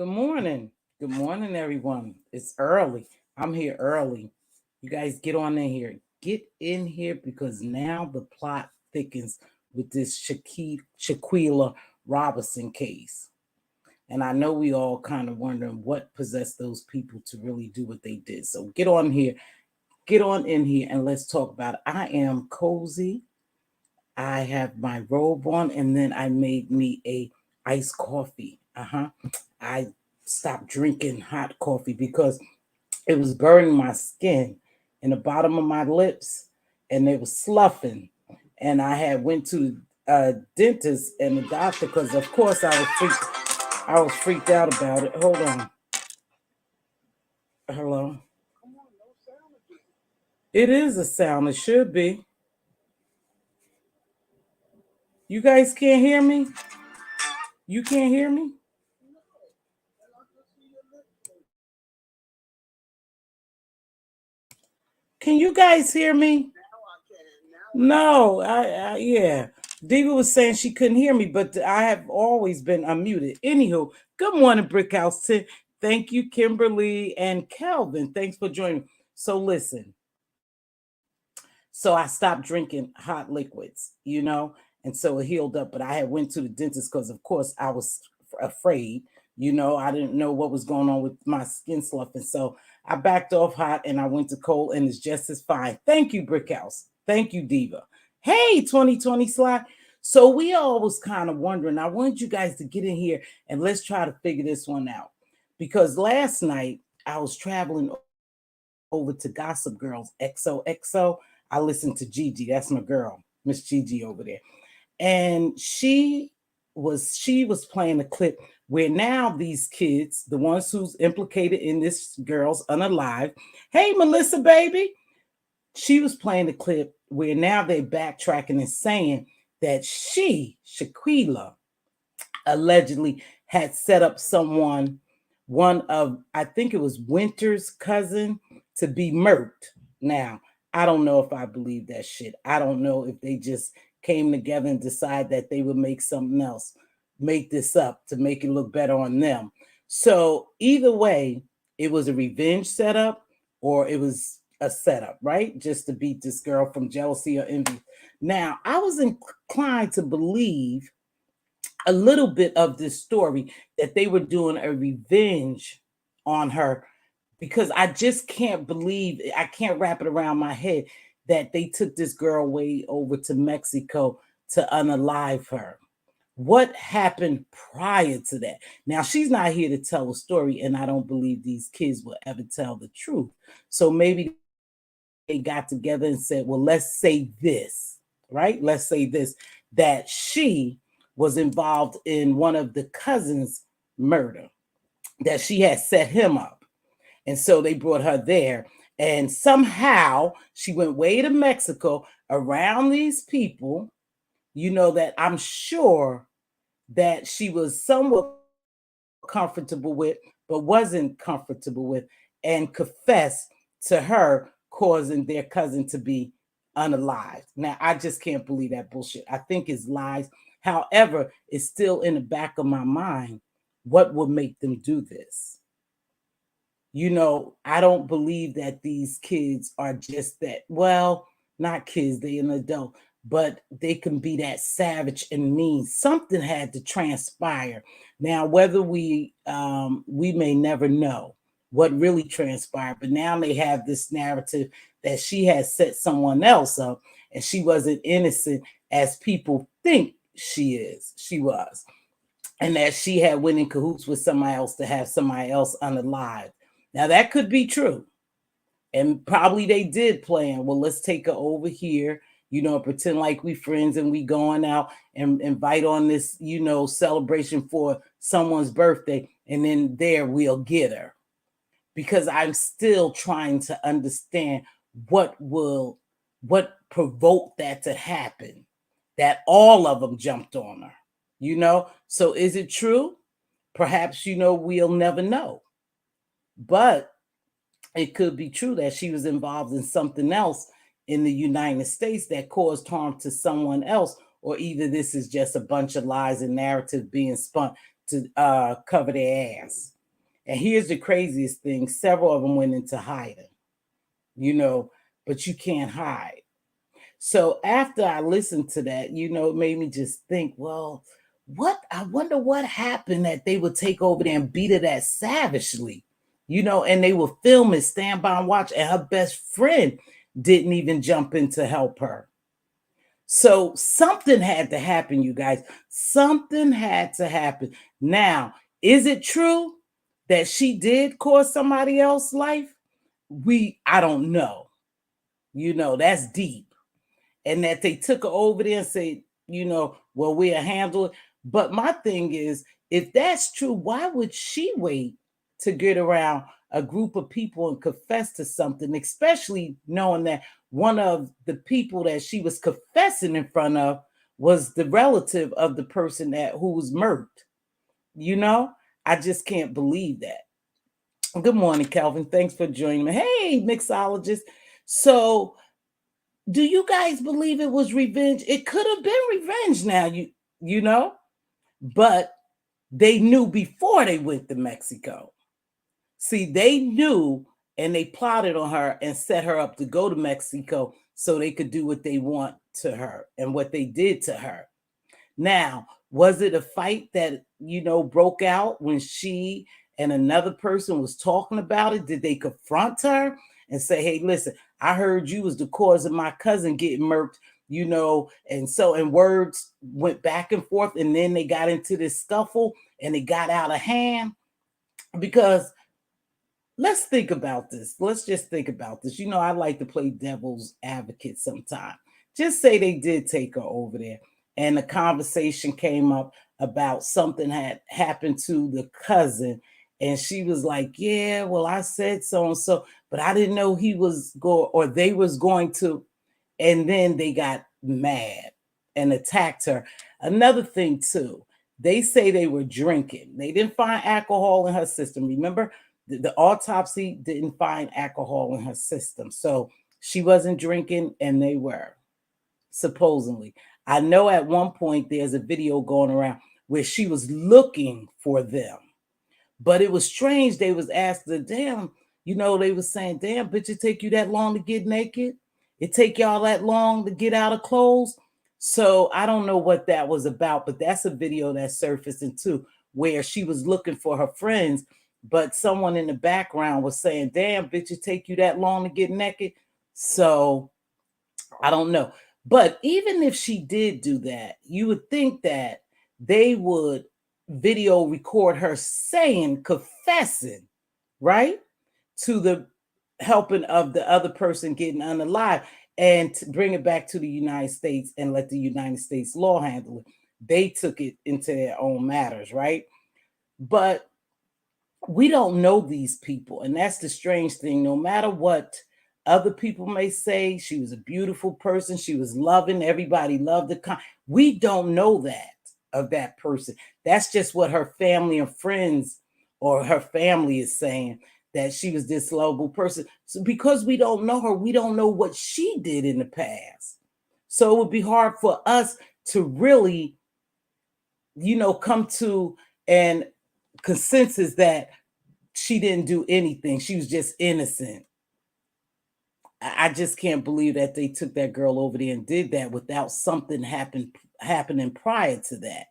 Good morning. Good morning, everyone. It's early. I'm here early. You guys get on in here. Get in here because now the plot thickens with this Shanquella Robinson case. And I know we all kind of wondering what possessed those people to really do what they did. So get on here, get on in here, and let's talk about it. I am cozy. I have my robe on, and then I made me a iced coffee. I stopped drinking hot coffee because it was burning my skin in the bottom of my lips, and they was sloughing. And I had went to a dentist and the doctor because, of course, I was freaked out about it. Hold on. Hello. It is a sound. It should be. You guys can't hear me? You can't hear me? Can you guys hear me? No, yeah. Diva was saying she couldn't hear me, but I have always been unmuted. Anywho, good morning, Brick House 10. Thank you, Kimberly and Calvin. Thanks for joining. So listen, so I stopped drinking hot liquids, and so it healed up. But I had went to the dentist because, of course, I was afraid. I didn't know what was going on with my skin sloughing. So I backed off hot and I went to cold, and it's just as fine. Thank you, Brick House. Thank you, Diva. Hey, 2020 Sly. So we all was kind of wondering. I wanted you guys to get in here and let's try to figure this one out. Because last night I was traveling over to Gossip Girls XOXO. I listened to Gigi. That's my girl, Miss Gigi over there. And she was playing a clip where now these kids, the ones who's implicated in this girl's unalive, hey Melissa baby, she was playing a clip where now they're backtracking and saying that Shaquilla, allegedly had set up one of, I think it was Winter's cousin, to be murked. Now, I don't know if I believe that shit. I don't know if they just came together and decide that they would make something else, make this up to make it look better on them. So either way, it was a revenge setup or it was a setup, right? Just to beat this girl from jealousy or envy. Now, I was inclined to believe a little bit of this story that they were doing a revenge on her because I just can't believe, I can't wrap it around my head that they took this girl way over to Mexico to unalive her. What happened prior to that? Now, she's not here to tell a story, and I don't believe these kids will ever tell the truth. So maybe they got together and said, well, let's say this, right? Let's say this, that she was involved in one of the cousins' murder, that she had set him up. And so they brought her there. And somehow she went way to Mexico around these people, that I'm sure that she was somewhat comfortable with, but wasn't comfortable with, and confessed to her causing their cousin to be unalived. Now, I just can't believe that bullshit. I think it's lies. However, it's still in the back of my mind. What would make them do this? I don't believe that these kids are just that. Well, not kids, they an adult, but they can be that savage and mean. Something had to transpire. Now, whether we may never know what really transpired, but now they have this narrative that she has set someone else up and she wasn't innocent as people think she was, and that she had went in cahoots with somebody else to have somebody else unalive. Now that could be true. And probably they did plan, well, let's take her over here, pretend like we friends and we going out and invite on this, celebration for someone's birthday. And then there we'll get her. Because I'm still trying to understand what provoked that to happen, that all of them jumped on her, So is it true? Perhaps, we'll never know. But it could be true that she was involved in something else in the United States that caused harm to someone else, or either this is just a bunch of lies and narrative being spun to cover their ass. And here's the craziest thing: several of them went into hiding, but you can't hide. So after I listened to that, it made me just think, well, I wonder what happened that they would take over there and beat her that savagely, and they would film it, stand by and watch, and her best friend didn't even jump in to help her. So something had to happen, you guys. Something had to happen. Now, is it true that she did cause somebody else's life? I don't know. That's deep. And that they took her over there and said, well, we'll handle it. But my thing is, if that's true, why would she wait to get around a group of people and confess to something, especially knowing that one of the people that she was confessing in front of was the relative of the person who was murdered? I just can't believe that. Good morning, Calvin. Thanks for joining me. Hey, mixologist. So, do you guys believe it was revenge? It could have been revenge now, but they knew before they went to Mexico. See, they knew and they plotted on her and set her up to go to Mexico so they could do what they want to her and what they did to her. Now, was it a fight that, broke out when she and another person was talking about it? Did they confront her and say, hey, listen, I heard you was the cause of my cousin getting murked, and words went back and forth, and then they got into this scuffle and it got out of hand? Because let's think about this. Let's just think about this. I like to play devil's advocate sometimes. Just say they did take her over there and the conversation came up about something had happened to the cousin. And she was like, yeah, well, I said so and so, but I didn't know he was they was going to. And then they got mad and attacked her. Another thing, too, they say they were drinking. They didn't find alcohol in her system. Remember, the autopsy didn't find alcohol in her system. So she wasn't drinking and they were, supposedly. I know at one point there's a video going around where she was looking for them. But it was strange. They was asking, damn, they was saying, damn, bitch, it take you that long to get naked? It take y'all that long to get out of clothes? So I don't know what that was about, but that's a video that's surfacing too, where she was looking for her friends, but someone in the background was saying, damn, bitch, it take you that long to get naked? So I don't know. But even if she did do that, you would think that they would video record her confessing, right, to the helping of the other person getting unalive, and to bring it back to the United States and let the United States law handle it. They took it into their own matters, right? But we don't know these people, and that's the strange thing. No matter what other people may say, she was a beautiful person, she was loving, everybody loved her. We don't know that of that person. That's just what her family and friends or her family is saying, that she was this lovable person. So because we don't know her, we don't know what she did in the past. So it would be hard for us to really, come to an consensus that she didn't do anything. She was just innocent. I just can't believe that they took that girl over there and did that without something happening prior to that.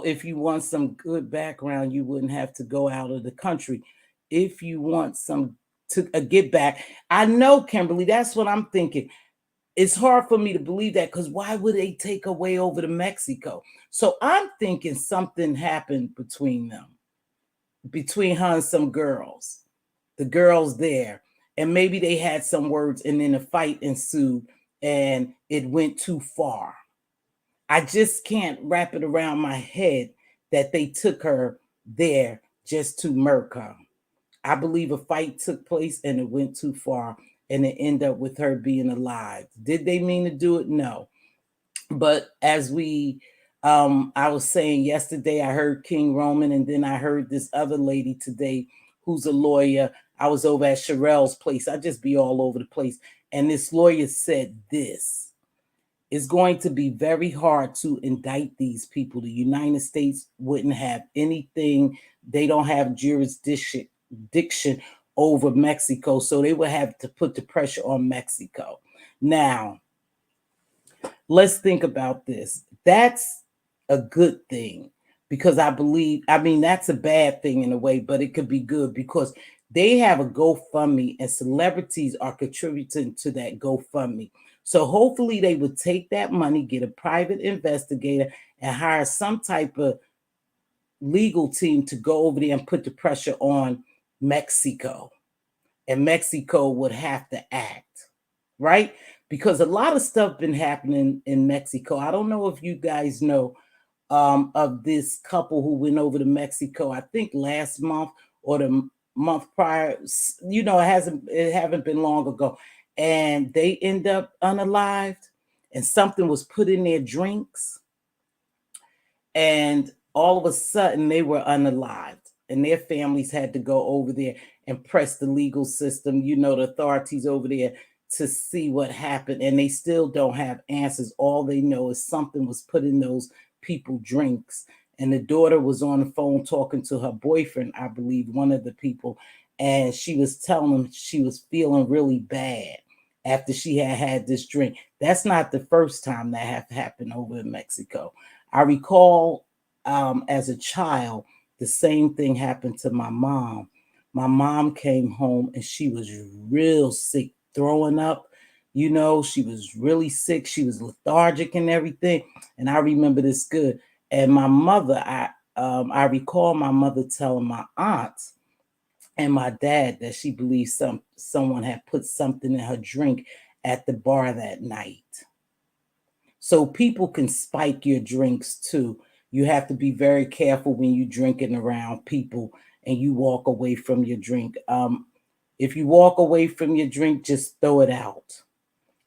If you want some good background, you wouldn't have to go out of the country. If you want some to get back, I know, Kimberly, that's what I'm thinking. It's hard for me to believe that, because why would they take her way over to Mexico? So I'm thinking something happened between them, between her and some girls, the girls there, and maybe they had some words and then a fight ensued and it went too far. I just can't wrap it around my head that they took her there just to murk her. I believe a fight took place and it went too far and it ended up with her being alive. Did they mean to do it? No. But as I was saying yesterday, I heard King Roman, and then I heard this other lady today who's a lawyer. I was over at Sherelle's place. I just be all over the place. And this lawyer said this. it's going to be very hard to indict these people. The United States wouldn't have anything. They don't have jurisdiction over Mexico, so they would have to put the pressure on Mexico. Now, let's think about this. That's a good thing because I mean, that's a bad thing in a way, but it could be good because they have a GoFundMe and celebrities are contributing to that GoFundMe. So hopefully they would take that money, get a private investigator, and hire some type of legal team to go over there and put the pressure on Mexico. And Mexico would have to act, right? Because a lot of stuff been happening in Mexico. I don't know if you guys know of this couple who went over to Mexico, I think last month or the month prior. It haven't been long ago, and they end up unalived, and something was put in their drinks, and all of a sudden they were unalived, and their families had to go over there and press the legal system, the authorities over there to see what happened, and they still don't have answers. All they know is something was put in those people drinks, and the daughter was on the phone talking to her boyfriend, I believe one of the people, and she was telling him she was feeling really bad after she had this drink. That's not the first time that have happened over in Mexico. I recall as a child, the same thing happened to my mom. My mom came home and she was real sick, throwing up. She was really sick. She was lethargic and everything. And I remember this good. And my mother, I recall my mother telling my aunts and my dad that she believed someone had put something in her drink at the bar that night. So people can spike your drinks too. You have to be very careful when you drinking around people and you walk away from your drink. If you walk away from your drink, just throw it out.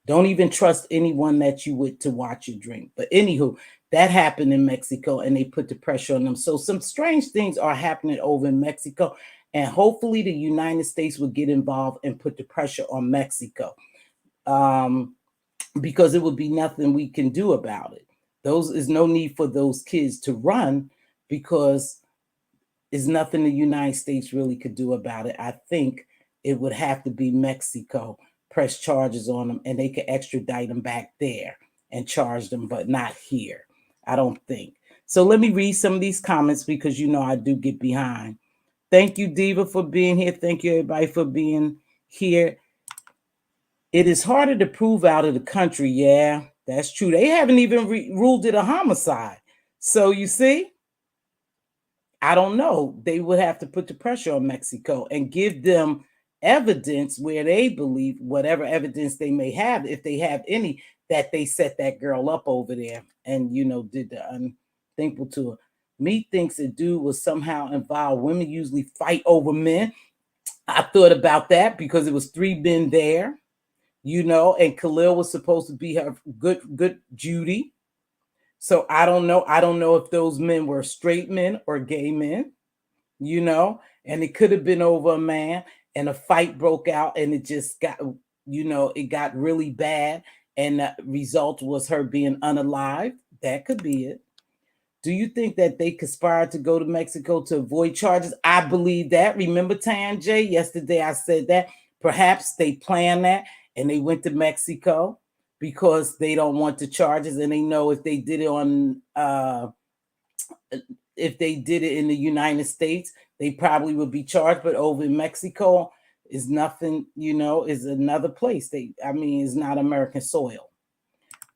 Don't even trust anyone that you with to watch your drink. But anywho, that happened in Mexico and they put the pressure on them. So some strange things are happening over in Mexico. And hopefully the United States will get involved and put the pressure on Mexico. Because it would be nothing we can do about it. Those is no need for those kids to run because there's nothing the United States really could do about it. I think it would have to be Mexico press charges on them and they could extradite them back there and charge them, but not here. I don't think. So let me read some of these comments because I do get behind. Thank you, Diva, for being here. Thank you, everybody, for being here. It is harder to prove out of the country. Yeah, that's true. They haven't even ruled it a homicide. So you see, I don't know. They would have to put the pressure on Mexico and give them evidence where they believe, whatever evidence they may have, if they have any, that they set that girl up over there and, did the unthinkable to her. Me thinks the dude was somehow involved. Women usually fight over men. I thought about that because it was 3 men there. And Khalil was supposed to be her good Judy. So I don't know. I don't know if those men were straight men or gay men, and it could have been over a man and a fight broke out and it just got, it got really bad. And the result was her being unalived. That could be it. Do you think that they conspired to go to Mexico to avoid charges? I believe that. Remember Tan J? Yesterday I said that. Perhaps they planned that and they went to Mexico because they don't want the charges and they know if they did it in the United States, they probably would be charged. But over in Mexico is nothing, is another place. It's not American soil.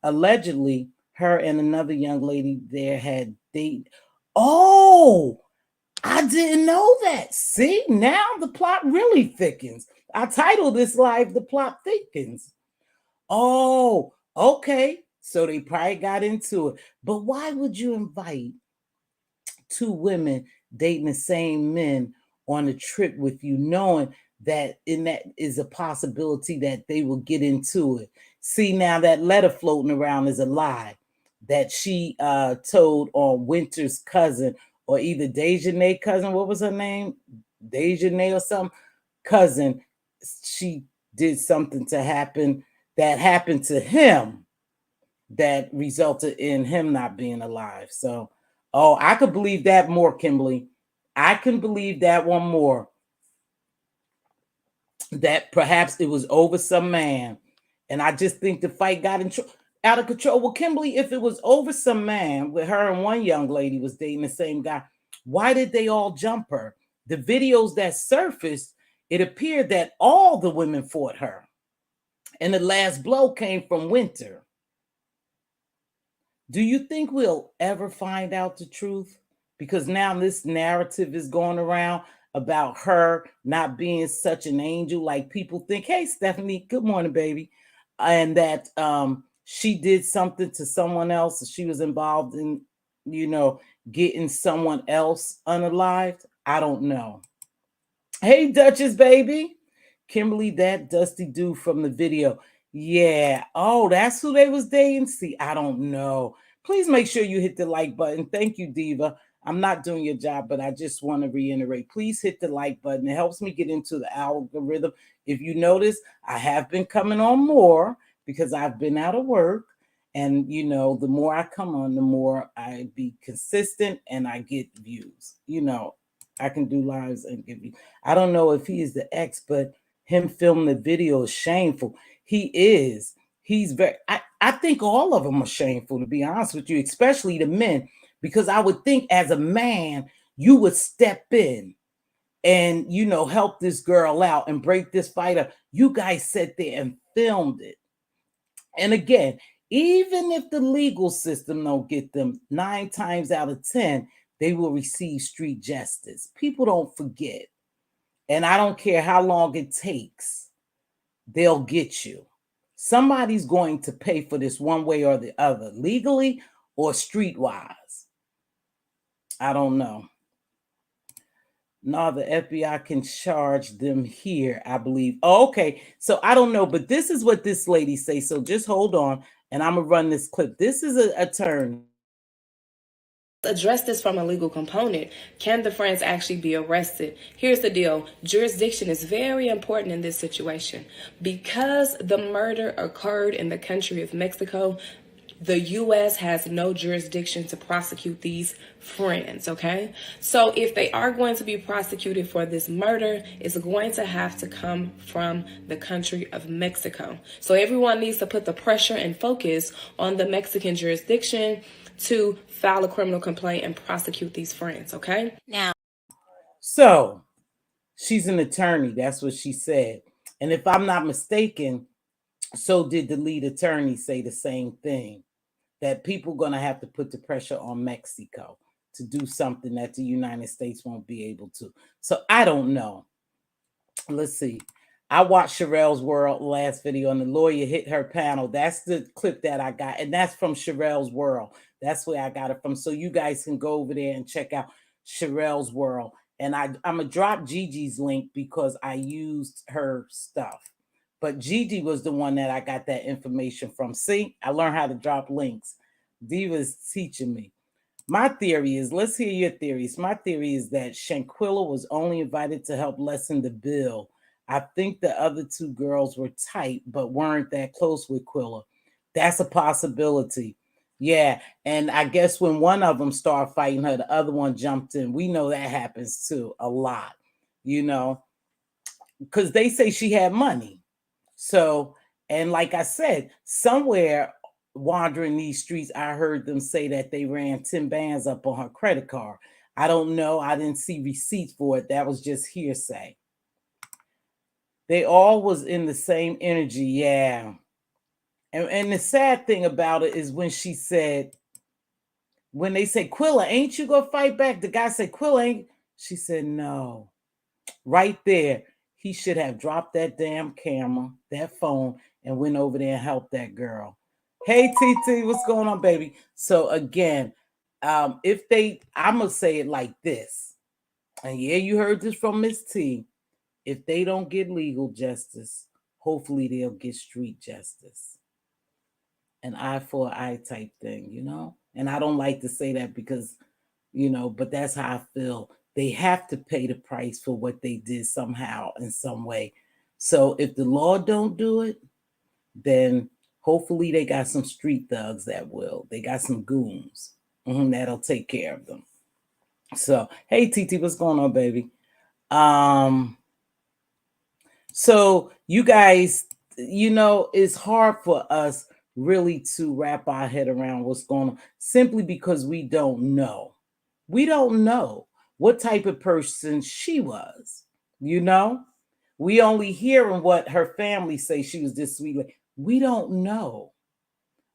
Allegedly, her and another young lady there had dated. Oh, I didn't know that. See, now the plot really thickens. I titled this live "The Plot Thickens." Oh, okay. So they probably got into it. But why would you invite 2 women dating the same men on a trip with you, knowing that in that is a possibility that they will get into it? See, now that letter floating around is a lie that she told on Winter's cousin, or either Dejanay cousin. What was her name? Dejanay or something cousin. She did something that happened to him. that resulted in him not being alive. So, oh, I could believe that more, Kimberly. I can believe that one more. That perhaps it was over some man. And I just think the fight got out of control. Well, Kimberly, if it was over some man with her and one young lady was dating the same guy, why did they all jump her? The videos that surfaced, it appeared that all the women fought her. And the last blow came from Winter. Do you think we'll ever find out the truth? Because now this narrative is going around about her not being such an angel like people think. Hey, Stephanie, good morning, baby. And that she did something to someone else. She was involved in, getting someone else unalived. I don't know. Hey, Duchess, baby. Kimberly, that dusty dude from the video. Yeah. Oh, that's who they was dating. See, I don't know. Please make sure you hit the like button. Thank you, Diva. I'm not doing your job, but I just want to reiterate. Please hit the like button. It helps me get into the algorithm. If you notice, I have been coming on more because I've been out of work. And, the more I come on, the more I be consistent and I get views. I can do lives and give you. I don't know if he is the ex, but him filming the video is shameful. He is. He's very. I think all of them are shameful, to be honest with you, especially the men, because I would think as a man you would step in and help this girl out and break this fight up. You guys sat there and filmed it. And again, even if the legal system don't get them, 9 times out of 10, they will receive street justice. People don't forget. And I don't care how long it takes, they'll get you. Somebody's going to pay for this one way or the other, legally or streetwise. I don't know. No, the FBI can charge them here, I believe. Oh, okay. So I don't know, but this is what this lady say. So just hold on, and I'm gonna run this clip. This is a turn. Address this from a legal component. Can the friends actually be arrested? Here's the deal. Jurisdiction is very important in this situation. Because the murder occurred in the country of Mexico, the U.S. has no jurisdiction to prosecute these friends, okay? So if they are going to be prosecuted for this murder, it's going to have to come from the country of Mexico. So everyone needs to put the pressure and focus on the Mexican jurisdiction to file a criminal complaint and prosecute these friends, okay? Now, so she's an attorney. That's what she said. And if I'm not mistaken, so did the lead attorney say the same thing, that people are going to have to put the pressure on Mexico to do something that the United States won't be able to. So I don't know. Let's see. I watched Sherelle's World last video and the lawyer hit her panel. That's the clip that I got. And that's from Sherelle's World. That's where I got it from. So you guys can go over there and check out Sherelle's World. And I'm going to drop Gigi's link because I used her stuff. But Gigi was the one that I got that information from. See, I learned how to drop links. Diva's teaching me. My theory is, let's hear your theories. My theory is that Shanquella was only invited to help lessen the bill. I think the other 2 girls were tight, but weren't that close with Quilla. That's a possibility. Yeah, and I guess when one of them started fighting her, the other one jumped in. We know that happens too, a lot, because they say she had money. So, and like I said, somewhere wandering these streets, I heard them say that they ran 10 bands up on her credit card. I don't know. I didn't see receipts for it. That was just hearsay. They all was in the same energy. Yeah. And the sad thing about it is when she said, when they say, Quilla, ain't you gonna fight back? The guy said, Quilla ain't. She said, no. Right there. He should have dropped that damn camera, that phone, and went over there and helped that girl. Hey, TT, what's going on, baby? So again, I'm gonna say it like this. And yeah, you heard this from Miss T. If they don't get legal justice, hopefully they'll get street justice. An eye for an eye type thing, And I don't like to say that because, but that's how I feel. They have to pay the price for what they did somehow in some way. So if the law don't do it, then Hopefully they got some street thugs that will. They got some goons that'll take care of them. So, hey TT, what's going on, baby? Um, so you guys, it's hard for us really to wrap our head around what's going on simply because we don't know. We don't know what type of person she was, you know? We only hearing what her family say she was this sweet. We don't know.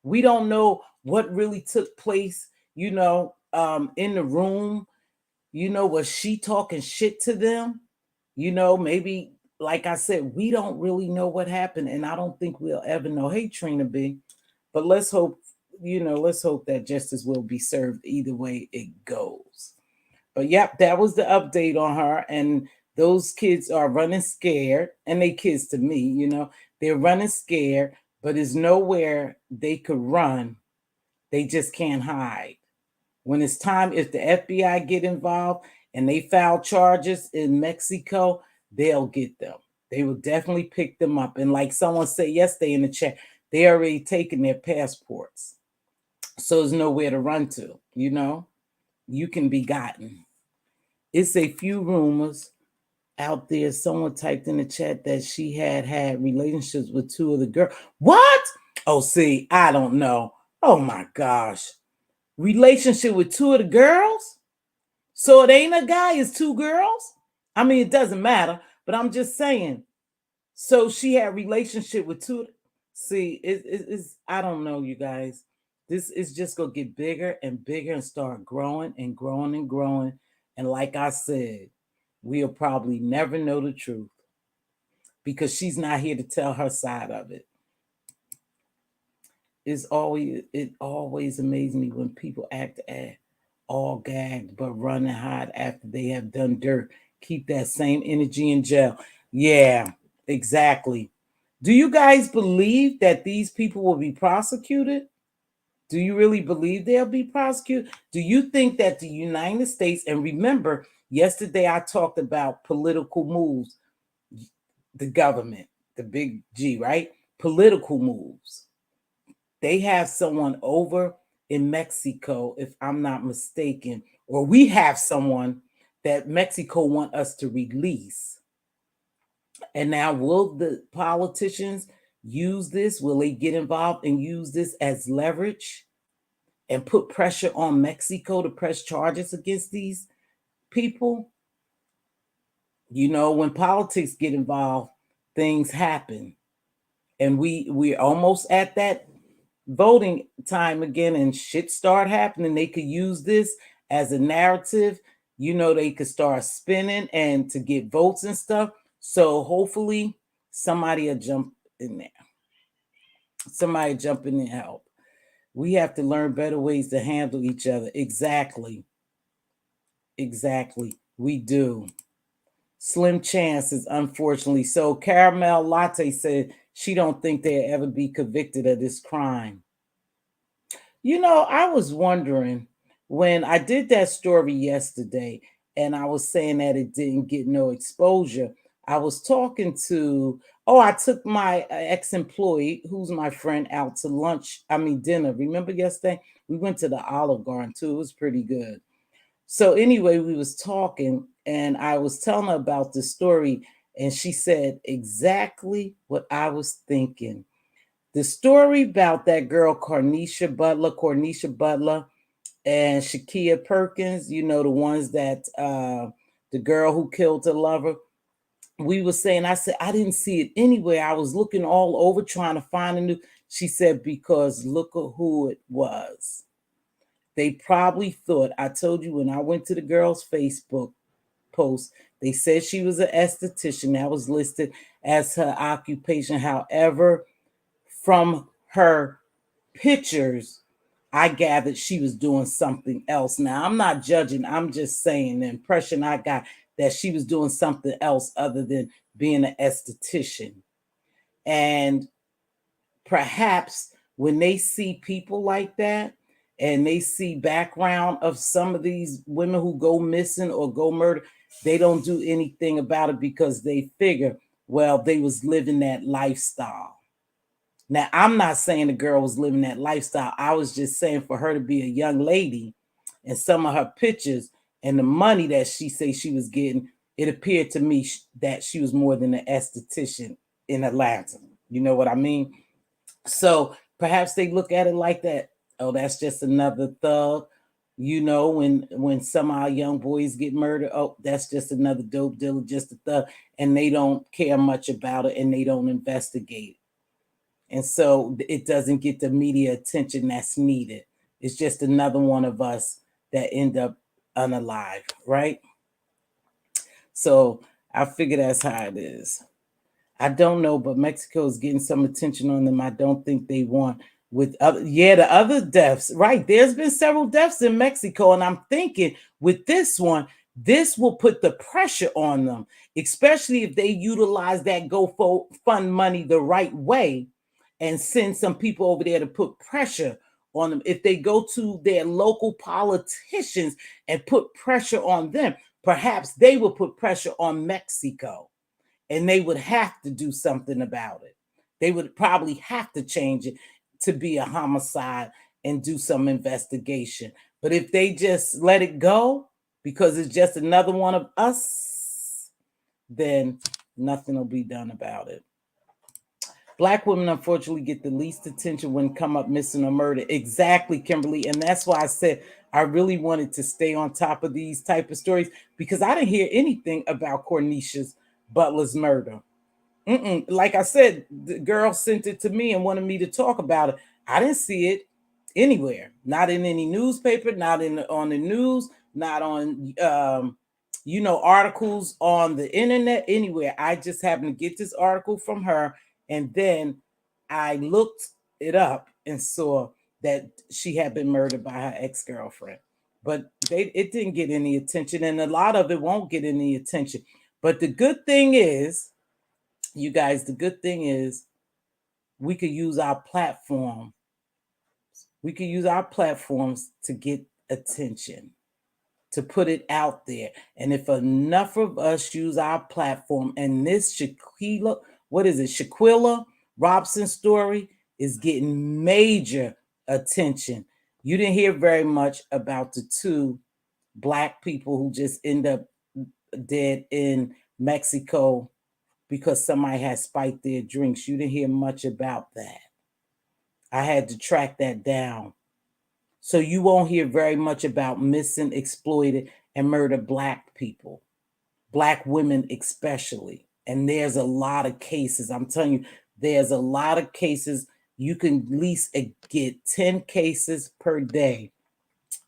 We don't know what really took place, in the room. Was she talking shit to them? Maybe, like I said, we don't really know what happened, and I don't think we'll ever know. Hey, Trina B. But let's hope that justice will be served either way it goes. But yep, that was the update on her. And those kids are running scared, and they kids to me, they're running scared, but there's nowhere they could run. They just can't hide. When it's time, if the FBI get involved and they file charges in Mexico, they'll get them. They will definitely pick them up. And like someone said yesterday in the chat, they already taken their passports. So there's nowhere to run to, you can be gotten. It's a few rumors out there. Someone typed in the chat that she had relationships with two of the girls. What? Oh, see, I don't know. Oh my gosh. Relationship with two of the girls? So it ain't a guy, it's two girls? I mean, it doesn't matter, but I'm just saying. So she had relationship with two. See, it's I don't know, you guys. This is just gonna get bigger and bigger and start growing and growing and growing. And like I said, we'll probably never know the truth because she's not here to tell her side of it. It always amazes me when people act all gagged but run and hide after they have done dirt. Keep that same energy in jail. Yeah, exactly. Do you guys believe that these people will be prosecuted? Do you really believe they'll be prosecuted? Do you think that the United States, and remember, yesterday I talked about political moves, the government, the big G, right? Political moves. They have someone over in Mexico, if I'm not mistaken, or we have someone that Mexico want us to release. And now, will the politicians use this? Will they get involved and use this as leverage and put pressure on Mexico to press charges against these people? When politics get involved, things happen. And we're almost at that voting time again, and shit start happening. They could use this as a narrative. They could start spinning and to get votes and stuff. So hopefully somebody will jump in there. Somebody jump in and help. We have to learn better ways to handle each other. Exactly. We do. Slim chances, unfortunately. So Caramel Latte said she don't think they'll ever be convicted of this crime. I was wondering when I did that story yesterday and I was saying that it didn't get no exposure. I was talking to, I took my ex-employee, who's my friend, out to dinner. Remember yesterday? We went to the Olive Garden too. It was pretty good. So anyway, we was talking and I was telling her about the story and she said exactly what I was thinking. The story about that girl, Cornisha Butler, and Shakia Perkins, the ones that, the girl who killed her lover. We were saying, I said, I didn't see it anywhere. I was looking all over trying to find a new. She said, because look at who it was. They probably thought, I told you when I went to the girl's Facebook post, they said she was an esthetician. That was listed as her occupation. However, from her pictures, I gathered she was doing something else. Now, I'm not judging. I'm just saying the impression I got that she was doing something else other than being an esthetician. And perhaps when they see people like that and they see background of some of these women who go missing or go murder, they don't do anything about it because they figure, well, they was living that lifestyle. Now, I'm not saying the girl was living that lifestyle. I was just saying for her to be a young lady and some of her pictures and the money that she say she was getting, it appeared to me that she was more than an esthetician in Atlanta. You know what I mean? So perhaps they look at it like that. Oh, that's just another thug. You know, when some of our young boys get murdered, oh, that's just another dope dealer, just a thug, and they don't care much about it and they don't investigate. And so it doesn't get the media attention that's needed. It's just another one of us that end up unalive, right? So I figure that's how it is. I don't know, but Mexico is getting some attention on them. I don't think they want with the other deaths. Right. There's been several deaths in Mexico. And I'm thinking with this one, this will put the pressure on them, especially if they utilize that Go Fund money the right way and send some people over there to put pressure on them. If they go to their local politicians and put pressure on them, perhaps they will put pressure on Mexico and they would have to do something about it. They would probably have to change it to be a homicide and do some investigation. But if they just let it go because it's just another one of us, then nothing will be done about it. Black women unfortunately get the least attention when come up missing or murder. Exactly, Kimberly. And that's why I said I really wanted to stay on top of these type of stories because I didn't hear anything about Cornisha Butler's murder. Like I said, the girl sent it to me and wanted me to talk about it. I didn't see it anywhere, not in any newspaper, not on the news, not on articles on the internet, anywhere. I just happened to get this article from her, and then I looked it up and saw that she had been murdered by her ex-girlfriend. But it didn't get any attention, and a lot of it won't get any attention. But the good thing is, you guys, the good thing is we could use our platform. We could use our platforms to get attention, to put it out there. And if enough of us use our platform, and this Shanquella Robinson story is getting major attention. You didn't hear very much about the two Black people who just end up dead in Mexico because somebody had spiked their drinks. You didn't hear much about that. I had to track that down. So you won't hear very much about missing, exploited, and murdered Black people, Black women especially. And there's a lot of cases. I'm telling you, there's a lot of cases. You can at least get 10 cases per day.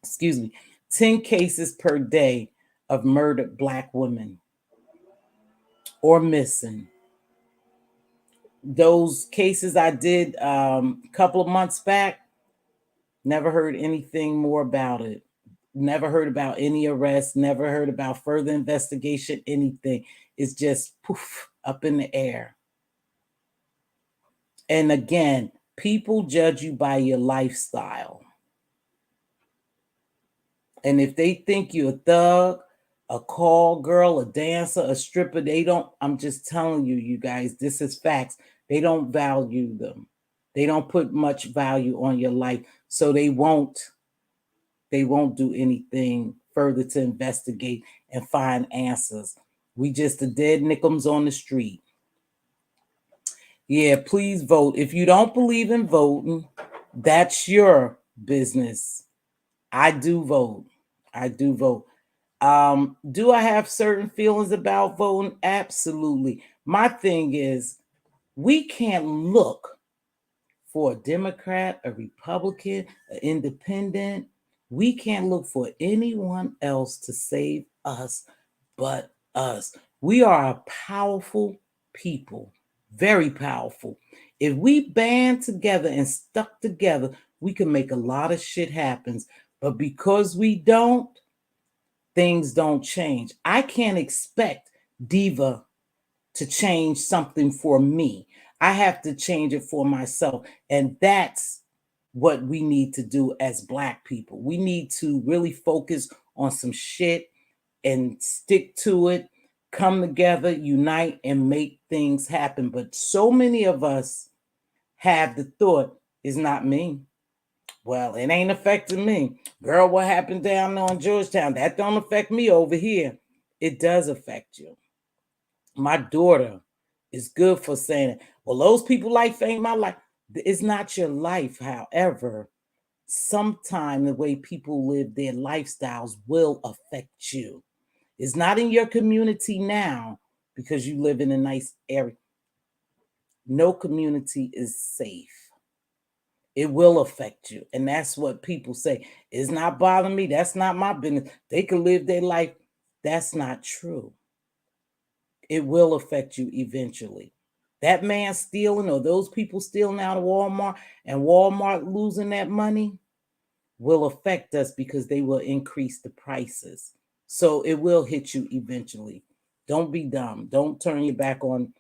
Excuse me, 10 cases per day of murdered Black women or missing. Those cases I did a couple of months back, never heard anything more about it. Never heard about any arrests, never heard about further investigation, anything. It's just poof, up in the air. And again, people judge you by your lifestyle. And if they think you're a thug, a call girl, a dancer, a stripper, I'm just telling you, you guys, this is facts. They don't value them. They don't put much value on your life. So they won't do anything further to investigate and find answers. We just the dead nickels on the street. Yeah, please vote. If you don't believe in voting, that's your business. I do vote. I do vote. Do I have certain feelings about voting? Absolutely. My thing is, we can't look for a Democrat, a Republican, an independent. We can't look for anyone else to save us but us. We are a powerful people, very powerful. If we band together and stuck together, we can make a lot of shit happen. But because we don't, things don't change. I can't expect Diva to change something for me. I have to change it for myself. And that's what we need to do as Black people. We need to really focus on some shit and stick to it, come together, unite, and make things happen. But so many of us have the thought, it's not me. Well, it ain't affecting me. Girl, what happened down on Georgetown? That don't affect me over here. It does affect you. My daughter is good for saying it. Well, those people life ain't my life. It's not your life. However, sometime the way people live their lifestyles will affect you. It's not in your community now because you live in a nice area. No community is safe. It will affect you. And that's what people say. It's not bothering me. That's not my business. They can live their life. That's not true. It will affect you eventually. That man stealing or those people stealing out of Walmart and Walmart losing that money will affect us because they will increase the prices. So it will hit you eventually. Don't be dumb. Don't turn your back on,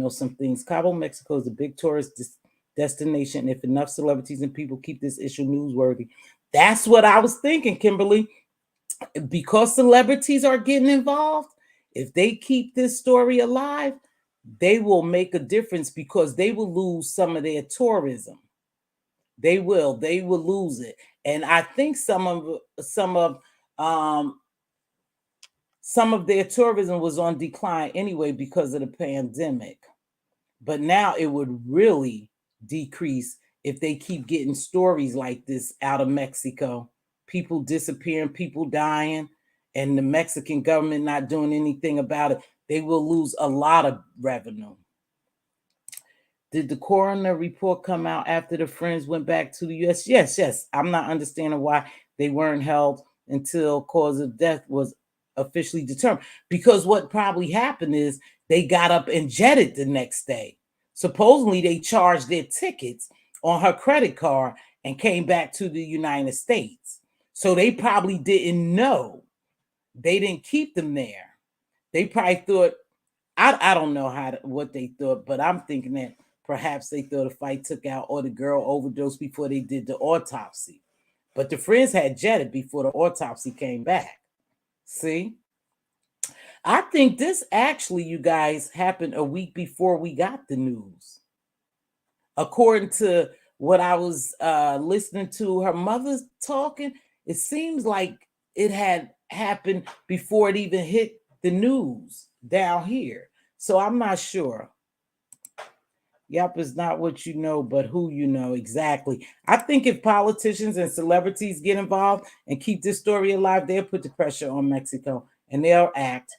some things. Cabo, Mexico is a big tourist destination. If enough celebrities and people keep this issue newsworthy, that's what I was thinking, Kimberly. Because celebrities are getting involved, if they keep this story alive, they will make a difference because they will lose some of their tourism. They will lose it. And I think um some of their tourism was on decline anyway because of the pandemic. But now it would really decrease if they keep getting stories like this out of Mexico. People disappearing, people dying, and the Mexican government not doing anything about it. They will lose a lot of revenue. Did the coroner report come out after the friends went back to the U.S.? Yes. I'm not understanding why they weren't held until cause of death was officially determined. Because what probably happened is they got up and jetted the next day. Supposedly they charged their tickets on her credit card and came back to the United States. So they probably didn't know. They didn't keep them there. They probably thought, I don't know what they thought, but I'm thinking that perhaps they thought a fight took out or the girl overdosed before they did the autopsy. But the friends had jetted before the autopsy came back. See? I think this actually, you guys, happened a week before we got the news. According to what I was listening to her mother talking, it seems like it had happened before it even hit the news down here. So I'm not sure. Yep, it's not what you know, but who you know exactly. I think if politicians and celebrities get involved and keep this story alive, they'll put the pressure on Mexico and they'll act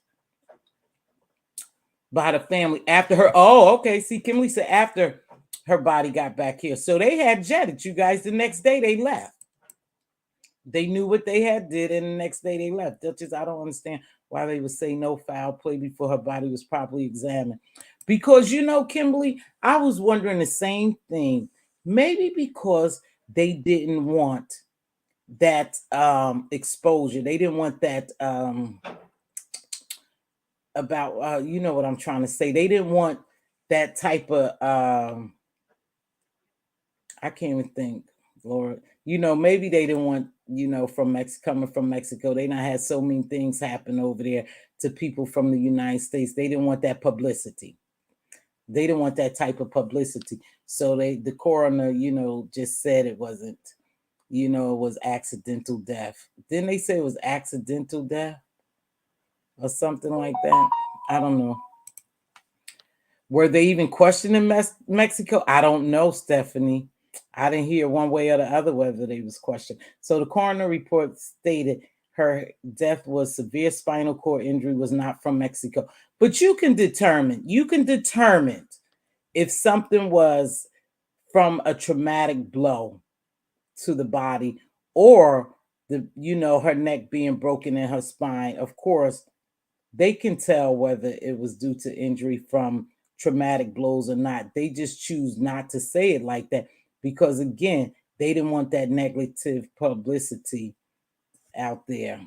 by the family after her. Oh, okay. See, Kimberly said after her body got back here. So they had jetted, you guys. The next day they left. They knew what they had did, and the next day they left. Duchess, I don't understand why they would say no foul play before her body was properly examined. Because, Kimberly, I was wondering the same thing. Maybe because they didn't want that exposure. They didn't want that about, you know what I'm trying to say. They didn't want that type of, I can't even think, Lord. Maybe they didn't want, from coming from Mexico. They not had so many things happen over there to people from the United States. They didn't want that publicity. They didn't want that type of publicity. So the coroner, just said it wasn't, it was accidental death. Didn't they say it was accidental death or something like that? I don't know. Were they even questioning Mexico? I don't know, Stephanie. I didn't hear one way or the other whether they was questioned. So the coroner report stated her death was severe spinal cord injury, was not from Mexico. But you can determine if something was from a traumatic blow to the body or her neck being broken in her spine. Of course, they can tell whether it was due to injury from traumatic blows or not. They just choose not to say it like that because, again, they didn't want that negative publicity out there.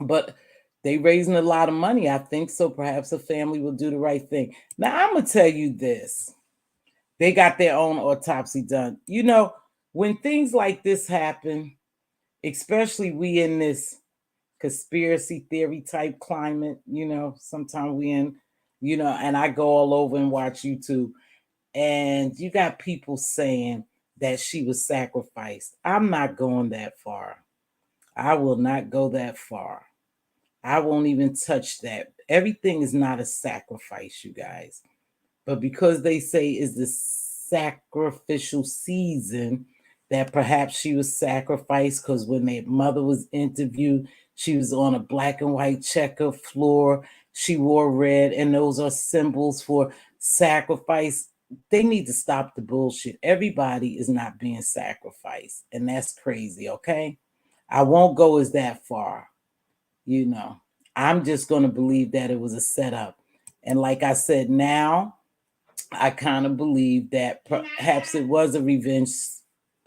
But they raising a lot of money, I think, so perhaps a family will do the right thing. Now, I'm going to tell you this. They got their own autopsy done. When things like this happen, especially we in this conspiracy theory type climate, sometimes we in, and I go all over and watch YouTube. And you got people saying that she was sacrificed. I'm not going that far. I will not go that far. I won't even touch that. Everything is not a sacrifice, you guys. But because they say is the sacrificial season, that perhaps she was sacrificed because when their mother was interviewed, she was on a black and white checker floor. She wore red, and those are symbols for sacrifice. They need to stop the bullshit. Everybody is not being sacrificed, and that's crazy, okay? I won't go as that far, you know. I'm just going to believe that it was a setup. And like I said, now I kind of believe that perhaps it was a revenge.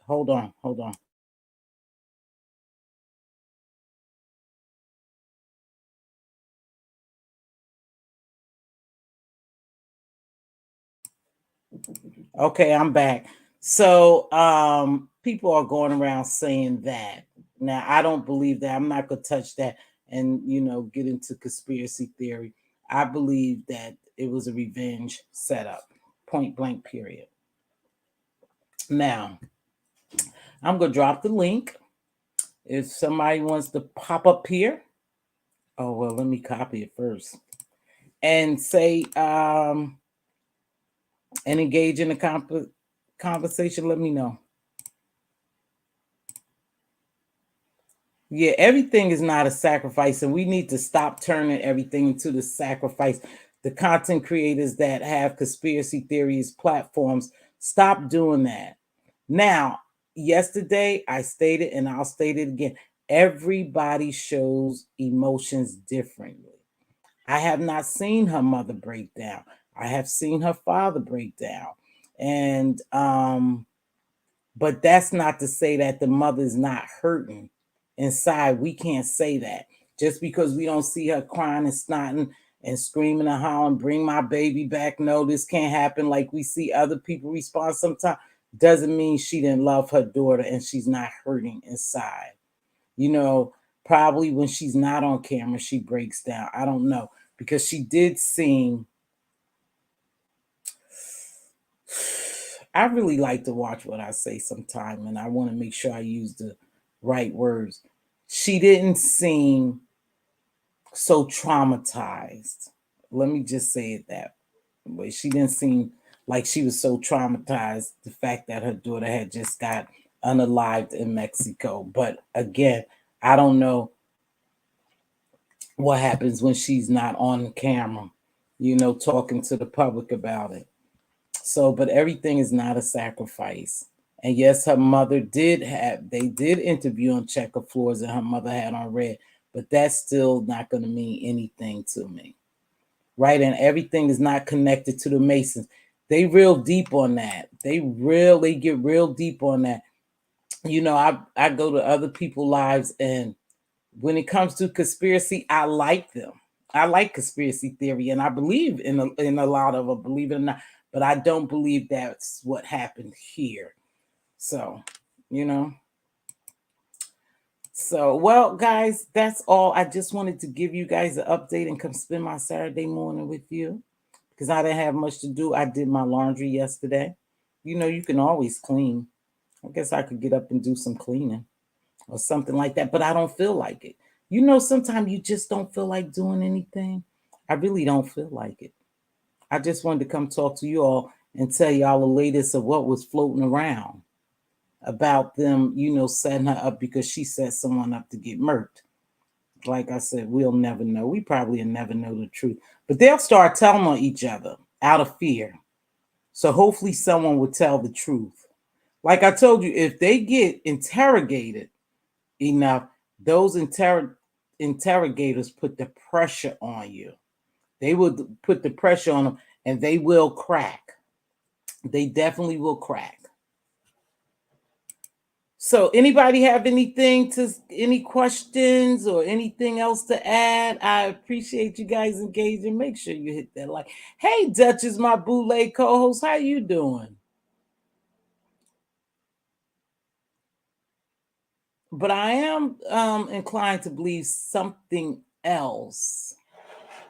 Hold on, hold on. Okay, I'm back. So people are going around saying that. Now I don't believe that. I'm not gonna touch that and get into conspiracy theory. I believe that it was a revenge setup. Point blank period. Now I'm gonna drop the link. If somebody wants to pop up here, oh well, let me copy it first and say and engage in a conversation. Let me know. Yeah, everything is not a sacrifice, and we need to stop turning everything into the sacrifice. The content creators that have conspiracy theories platforms, stop doing that. Now, yesterday I stated, and I'll state it again, everybody shows emotions differently. I have not seen her mother break down. I have seen her father break down. And but that's not to say that the mother's not hurting inside. We can't say that. Just because we don't see her crying and snotting and screaming and hollering, bring my baby back. No, this can't happen like we see other people respond sometimes. Doesn't mean she didn't love her daughter and she's not hurting inside. You know, probably when she's not on camera, she breaks down. I don't know. Because she did seem, I really like to watch what I say sometime, and I want to make sure I use the right words. She didn't seem so traumatized. Let me just say it that way. She didn't seem like she was so traumatized, the fact that her daughter had just got unalived in Mexico. But again, I don't know what happens when she's not on camera, talking to the public about it. So, but everything is not a sacrifice. And yes, her mother they did interview on checker floors and her mother had on red, but that's still not going to mean anything to me. Right. And everything is not connected to the Masons. They real deep on that. They get real deep on that. I go to other people's lives, and when it comes to conspiracy, I like them. I like conspiracy theory, and I believe in a lot of them, believe it or not. But I don't believe that's what happened here. So, you know. So, well, guys, that's all. I just wanted to give you guys an update and come spend my Saturday morning with you because I didn't have much to do. I did my laundry yesterday. You can always clean. I guess I could get up and do some cleaning or something like that, but I don't feel like it. Sometimes you just don't feel like doing anything. I really don't feel like it. I just wanted to come talk to you all and tell y'all the latest of what was floating around about them, setting her up because she set someone up to get murked. Like I said, we'll never know. We probably will never know the truth. But they'll start telling on each other out of fear. So hopefully someone will tell the truth. Like I told you, if they get interrogated enough, those interrogators put the pressure on you. They will put the pressure on them and they will crack. They definitely will crack. So anybody have any questions or anything else to add? I appreciate you guys engaging. Make sure you hit that like. Hey, Duchess, my bootleg co-host, how you doing? But I am inclined to believe something else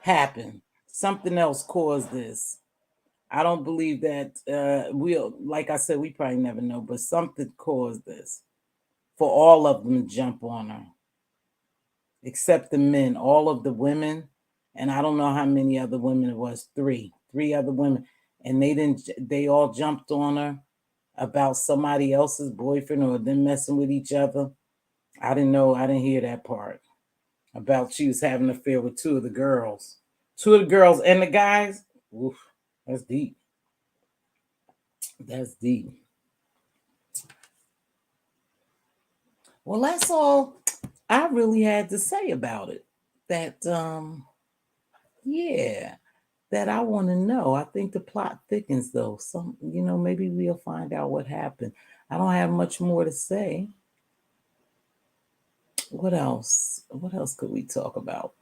happened. Something else caused this. I don't believe that we'll, like I said, we probably never know, but something caused this for all of them to jump on her, except the men, all of the women. And I don't know how many other women it was, three other women. And they all jumped on her about somebody else's boyfriend or them messing with each other. I didn't know, I didn't hear that part about she was having an affair with two of the girls. Two of the girls and the guys. Oof, that's deep. That's deep. Well, that's all I really had to say about it. That yeah, that I want to know. I think the plot thickens though. Maybe we'll find out what happened. I don't have much more to say. What else? What else could we talk about?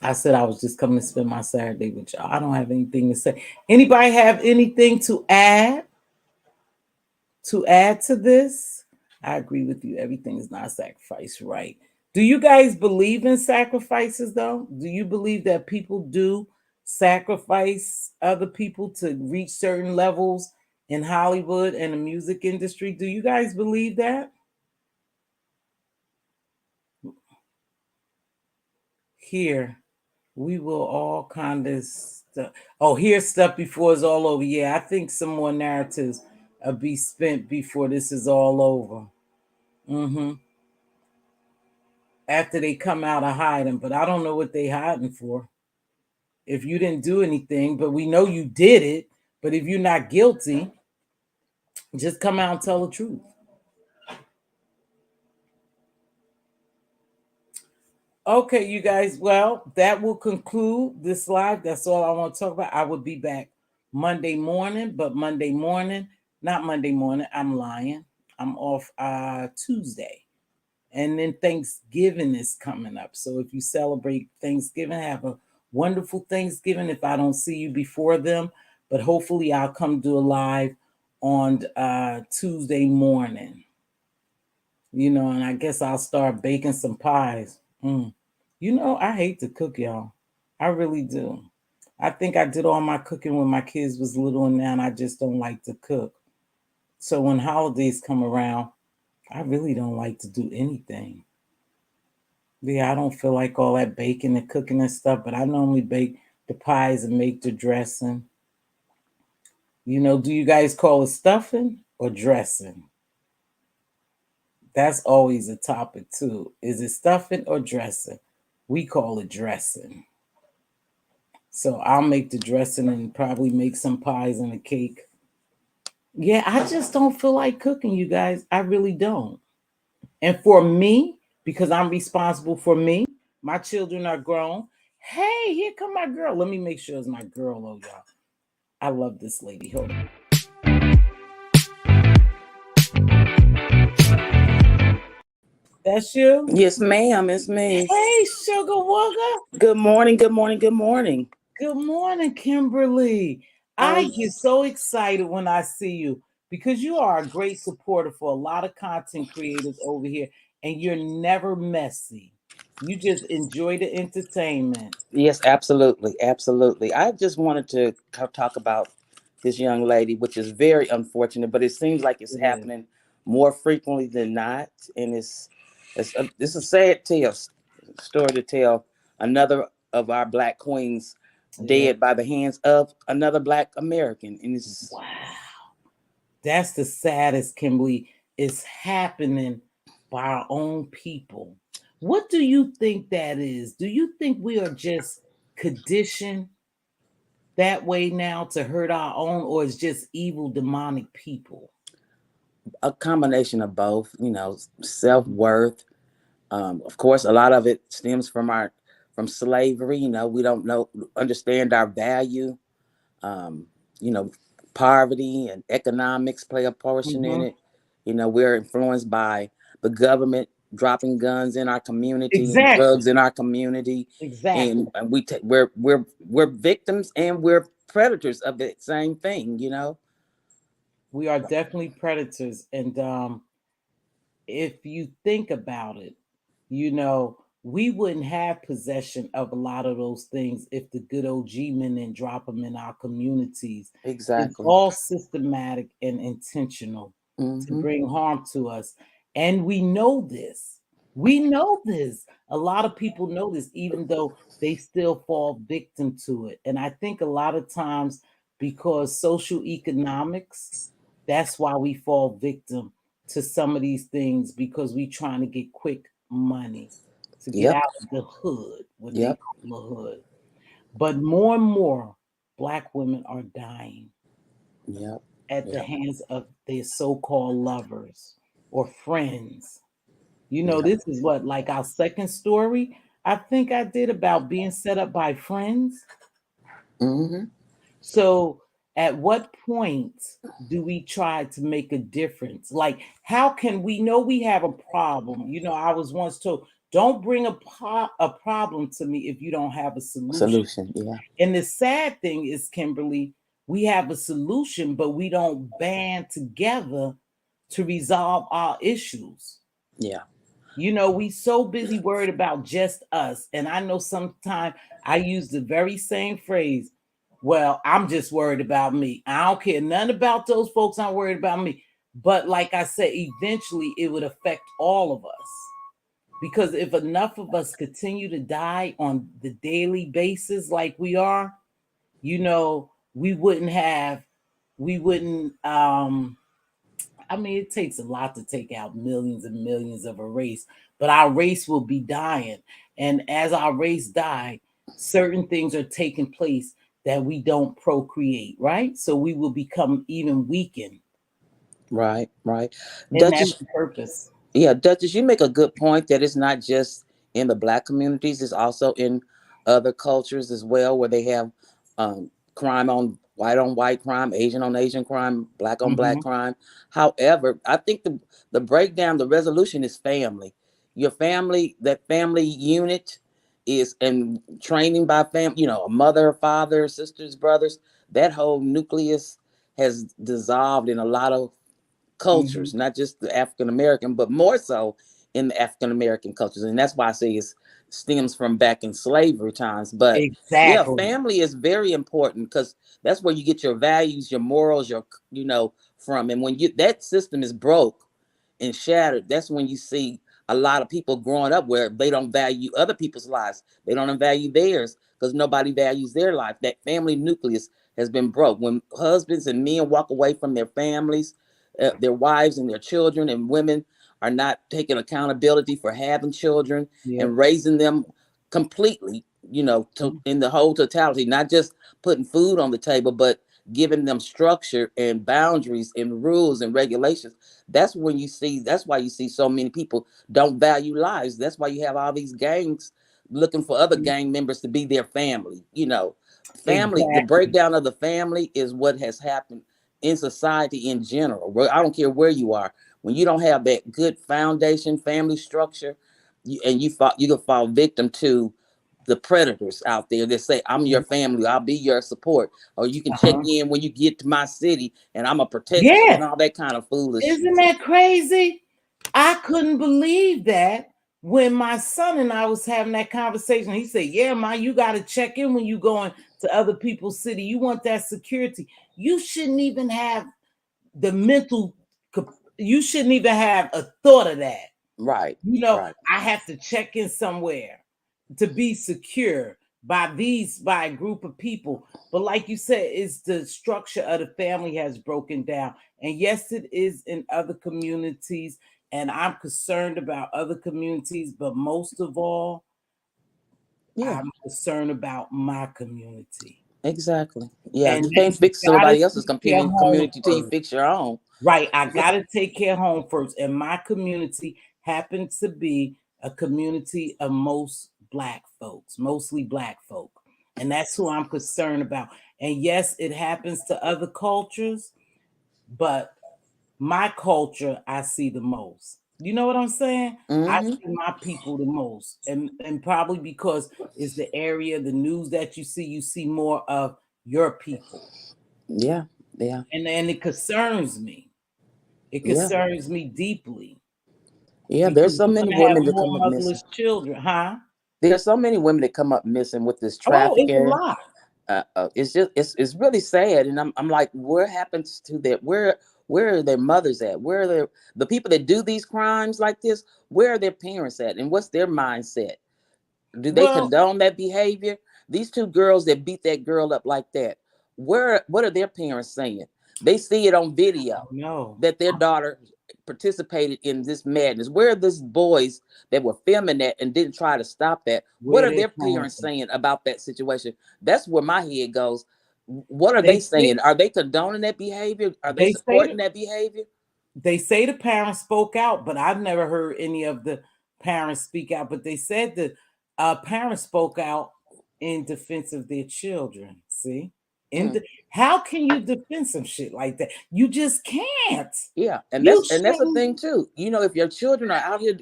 I said I was just coming to spend my Saturday with y'all. I don't have anything to say. Anybody have anything to add? To this? I agree with you. Everything is not sacrifice, right? Do you guys believe in sacrifices though? Do you believe that people do sacrifice other people to reach certain levels in Hollywood and the music industry? Do you guys believe that? Here, we will all kind of oh, here's stuff before it's all over. Yeah, I think some more narratives will be spent before this is all over. After they come out of hiding, but I don't know what they hiding for. If you didn't do anything, but we know you did it, but if you're not guilty, just come out and tell the truth. Okay, you guys. Well, that will conclude this live. That's all I want to talk about. I will be back Monday morning, but Monday morning, not Monday morning. I'm lying. I'm off Tuesday. And then Thanksgiving is coming up. So if you celebrate Thanksgiving, have a wonderful Thanksgiving. If I don't see you before them, but hopefully I'll come do a live on Tuesday morning. And I guess I'll start baking some pies. I hate to cook, y'all. I really do. I think I did all my cooking when my kids was little, and now I just don't like to cook. So when holidays come around, I really don't like to do anything. Yeah, I don't feel like all that baking and cooking and stuff, but I normally bake the pies and make the dressing. Do you guys call it stuffing or dressing? That's always a topic too. Is it stuffing or dressing? We call it dressing. So I'll make the dressing and probably make some pies and a cake. Yeah, I just don't feel like cooking, you guys. I really don't. And for me, because I'm responsible for me, my children are grown. Hey, here come my girl. Let me make sure it's my girl, oh y'all. I love this lady. Hold on. That's you? Yes, ma'am. It's me. Hey, Sugar Wugger. Good morning. Good morning. Good morning. Good morning, Kimberly. I get so excited when I see you because you are a great supporter for a lot of content creators over here, and you're never messy. You just enjoy the entertainment. Yes, absolutely. Absolutely. I just wanted to talk about this young lady, which is very unfortunate, but it seems like it's It is. happening more frequently than not. And it's a sad story to tell. Another of our Black queens Yeah. dead by the hands of another Black American. And it's Wow. That's the saddest, Kimberly. It's happening by our own people. What do you think that is? Do you think we are just conditioned that way now to hurt our own, or it's just evil, demonic people? a combination of both, self-worth. Of course, a lot of it stems from slavery. We don't understand our value. Um, you know, Poverty and economics play a portion in Mm-hmm. it. We're influenced by the government dropping guns in our community and Exactly. drugs in our community, Exactly. and we're victims and we're predators of the same thing. We are definitely predators. And if you think about it, you know, we wouldn't have possession of a lot of those things if the good OG men didn't drop them in our communities. It's Exactly. all systematic and intentional to Mm-hmm. bring harm to us. And we know this. We know this. A lot of people know this, even though they still fall victim to it. And I think a lot of times, because social economics, that's why we fall victim to some of these things, because we trying to get quick money to get Yep. out of the hood, what they Yep. call the hood. But more and more Black women are dying Yep. at the Yep. hands of their so-called lovers or friends. You know, Yep. this is what, like our second story, I think I did about being set up by friends. Mm-hmm. So, at what point do we try to make a difference? Like, how can we know we have a problem? You know, I was once told, don't bring a problem to me if you don't have a solution. Solution. Yeah. And the sad thing is, Kimberly, we have a solution, but we don't band together to resolve our issues. Yeah. You know, we so busy worried about just us. And I know sometimes I use the very same phrase. Well, I'm just worried about me. I don't care none about those folks. I'm worried about me. But like I said, eventually it would affect all of us. Because if enough of us continue to die on the daily basis like we are, you know, we wouldn't I mean, it takes a lot to take out millions and millions of a race, but our race will be dying. And as our race die, certain things are taking place that we don't procreate, right? So we will become even weakened. Right. Right. And that's Duchess. the purpose. Yeah, Duchess, you make a good point that it's not just in the Black communities; it's also in other cultures as well, where they have crime on white crime, Asian on Asian crime, Black on Black Hmm. crime. However, I think the breakdown, the resolution is family. Your family, that family unit is, and training by family. You know, a mother, father, sisters, brothers. That whole nucleus has dissolved in a lot of Hmm. cultures, not just the African American, but more so in the African American cultures. And that's why I say it stems from back in slavery times. But yeah, Exactly. family is very important because that's where you get your values, your morals, from. And when you that system is broke and shattered, that's when you see a lot of people growing up where they don't value other people's lives. They don't value theirs because nobody values their life. That family nucleus has been broke. When husbands and men walk away from their families, their wives and their children, and women are not taking accountability for having children Yep. and raising them completely, in the whole totality, not just putting food on the table, but giving them structure and boundaries and rules and regulations. That's why you see so many people don't value lives. That's why you have all these gangs looking for other gang members to be their family. Family, the Exactly. breakdown of the family is what has happened in society in general. I don't care where you are. When you don't have that good foundation, family structure, you can fall victim to the predators out there that say, "I'm your family, I'll be your support," or you can check Uh-huh. in when you get to my city, and I'm gonna protect you, Yeah. and all that kind of Isn't foolishness. that crazy? I couldn't believe that when my son and I was having that conversation. He said, "Yeah, ma, you got to check in when you going to other people's city. You want that security. You shouldn't even have the mental. You shouldn't even have a thought of that. Right, You know, right. I have to check in somewhere to be secure by a group of people. But like you said, it's the structure of the family has broken down. And yes, it is in other communities. And I'm concerned about other communities, but most of all, Yeah, I'm concerned about my community. exactly. Yeah, And you can't you fix gotta somebody else's take care of home community till you first. fix your own. Right. I gotta take care of home first. And my community happens to be a community of most black folks, mostly black folk. And that's who I'm concerned about. And yes, it happens to other cultures, but my culture I see the most. You know what I'm saying? I Mm-hmm. see my people the most. And probably because it's the area, the news that you see more of your people. Yeah, yeah, And it concerns me. It yeah. concerns me deeply. Yeah, because there's so we're many going to have women that more come up missing. motherless children, huh? There's so many women that come up missing with this Oh, it's a trafficking. lot. It's just it's really sad, and I'm like, what happens to that? Where are their mothers at? Where are the people that do these crimes like this? Where are their parents at, and what's their mindset? Do they Well, condone that behavior? These two girls that beat that girl up like that, what are their parents saying? They see it on video no. that their daughter participated in this madness. Where are these boys that were filming that and didn't try to stop that? What Where are they their parents parents? saying about that situation? That's where my head goes. What are They they say saying? Are they condoning that behavior? Are they they say supporting that behavior? they say the parents spoke out, but I've never heard any of the parents speak out. But they said the parents spoke out in defense of their children. See, in Mm. the how can you defend some shit like that? You just can't. Yeah, and You that's the shouldn't. thing too. If your children are out here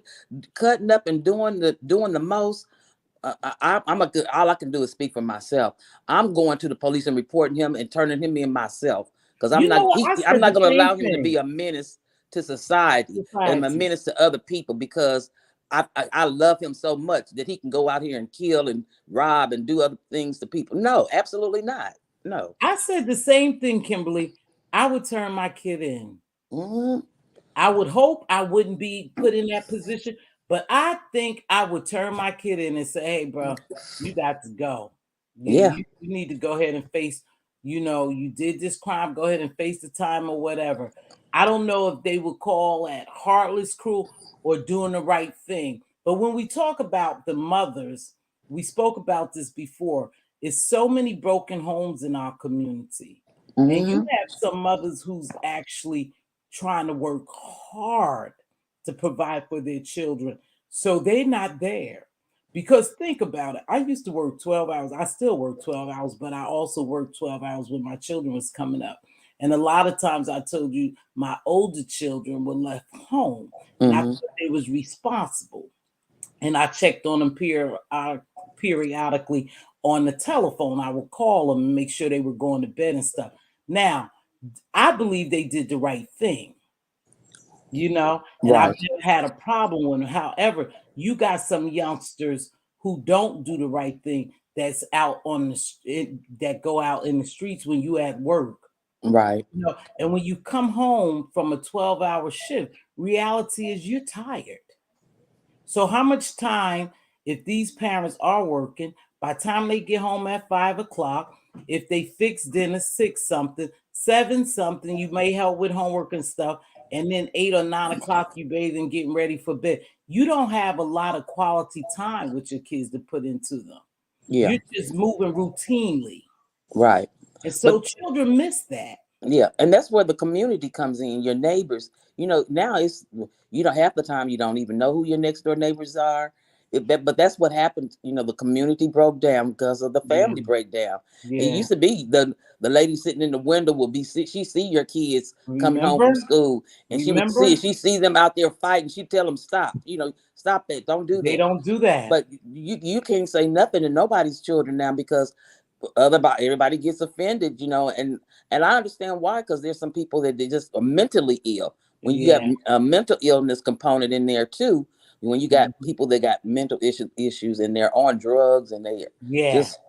cutting up and doing the most, I'm a good. All I can do is speak for myself. I'm going to the police and reporting him and turning him in myself because You know what? I I'm said not the going to same allow him to be thing. a menace to society and a Society. menace to other people because I love him so much that he can go out here and kill and rob and do other things to people. No, absolutely not. No. I said the same thing, Kimberly. I would turn my kid in. Mhm. I would hope I wouldn't be put in that position, but I think I would turn my kid in and say, "Hey, bro, you got to go. Yeah. You need to go ahead and face. You did this crime. Go ahead and face the time or whatever." I don't know if they would call that heartless, cruel, or doing the right thing. But when we talk about the mothers, we spoke about this before. It's so many broken homes in our community, and you Hmm. have some mothers who's actually trying to work hard to provide for their children. So they're not there. Because think about it. I used to work 12 hours. I still work 12 hours, but I also worked 12 hours when my children was coming up. And a lot of times I told you my older children were left home and I Hmm. thought they was responsible. And I checked on them periodically on the telephone. I would call them and make sure they were going to bed and stuff. Now, I believe they did the right thing, and I've Right. never had a problem with them. However, you got some youngsters who don't do the right thing that's out on that go out in the streets when you at work. Right. And when you come home from a 12-hour shift, reality is you're tired. So how much time, if these parents are working, by the time they get home at 5 o'clock, if they fix dinner 6 something, 7 something, you may help with homework and stuff, and then 8 or 9 o'clock you bathe and getting ready for bed. You don't have a lot of quality time with your kids to put into them. Yeah. You're just moving routinely. Right. And so But children miss that. yeah, and that's where the community comes in. Your neighbors, now it's half the time you don't even know who your next door neighbors are. But that's what happened. The community broke down because of the Yeah, family breakdown. It yeah. used to be the lady sitting in the window would she see your kids coming home Remember? from school, and Remember? she see them out there fighting. She tell them stop. Stop that. Don't do They that. don't do that. But you can't say nothing to nobody's children now because everybody gets offended, and I understand why, because there's some people that they just are mentally ill. When you got Yeah. a mental illness component in there too, when you got Mhm. people that got mental issues and they're on drugs and they Yeah. just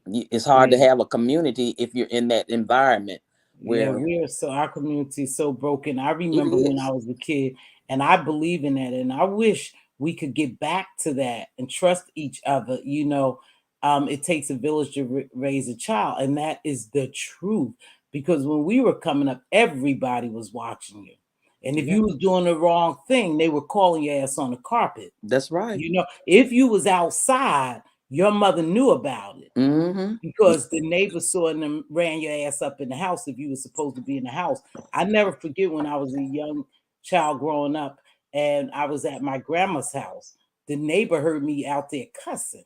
it's hard to Yeah. have a community if you're in that environment Yeah, where we're so our community is so broken. I it remember when I is. was a kid, and I believe in that, and I wish we could get back to that and trust each other. It takes a village to raise a child, and that is the truth. Because when we were coming up, everybody was watching you, and if Yeah, you was doing the wrong thing, they were calling your ass on the carpet. that's right. If you was outside, your mother knew about it Mm-hmm. because the neighbors saw and them ran your ass up in the house if you were supposed to be in the house. I never forget when I was a young child growing up and I was at my grandma's house. The neighbor heard me out there cussing.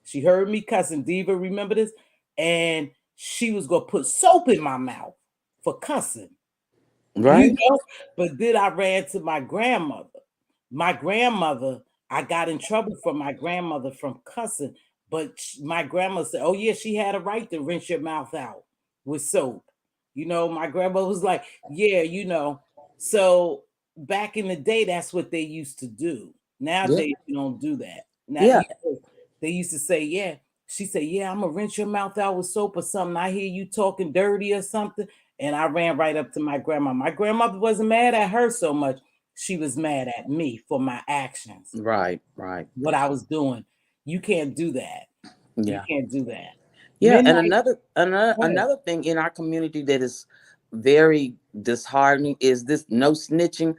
She heard me cussing. Diva, remember this? And she was gonna put soap in my mouth for cussing. you Right. know. But then I ran to my grandmother. My grandmother, I got in trouble from my grandmother from cussing, but my grandmother said, "Oh yeah, she had a right to rinse your mouth out with soap." My grandmother was like, "Yeah." So back in the day, that's what they used to do. Yeah. Nowadays, you don't do that. Now, Yeah. they used to say, yeah. She said, yeah, I'm gonna rinse your mouth out with soap or something. I hear you talking dirty or something. And I ran right up to my grandma. My grandmother wasn't mad at her so much. She was mad at me for my actions, Right. Right. what I was doing. You can't do that. You Yeah. can't do that. Yeah. And Midnight. another thing in our community that is very disheartening is this no snitching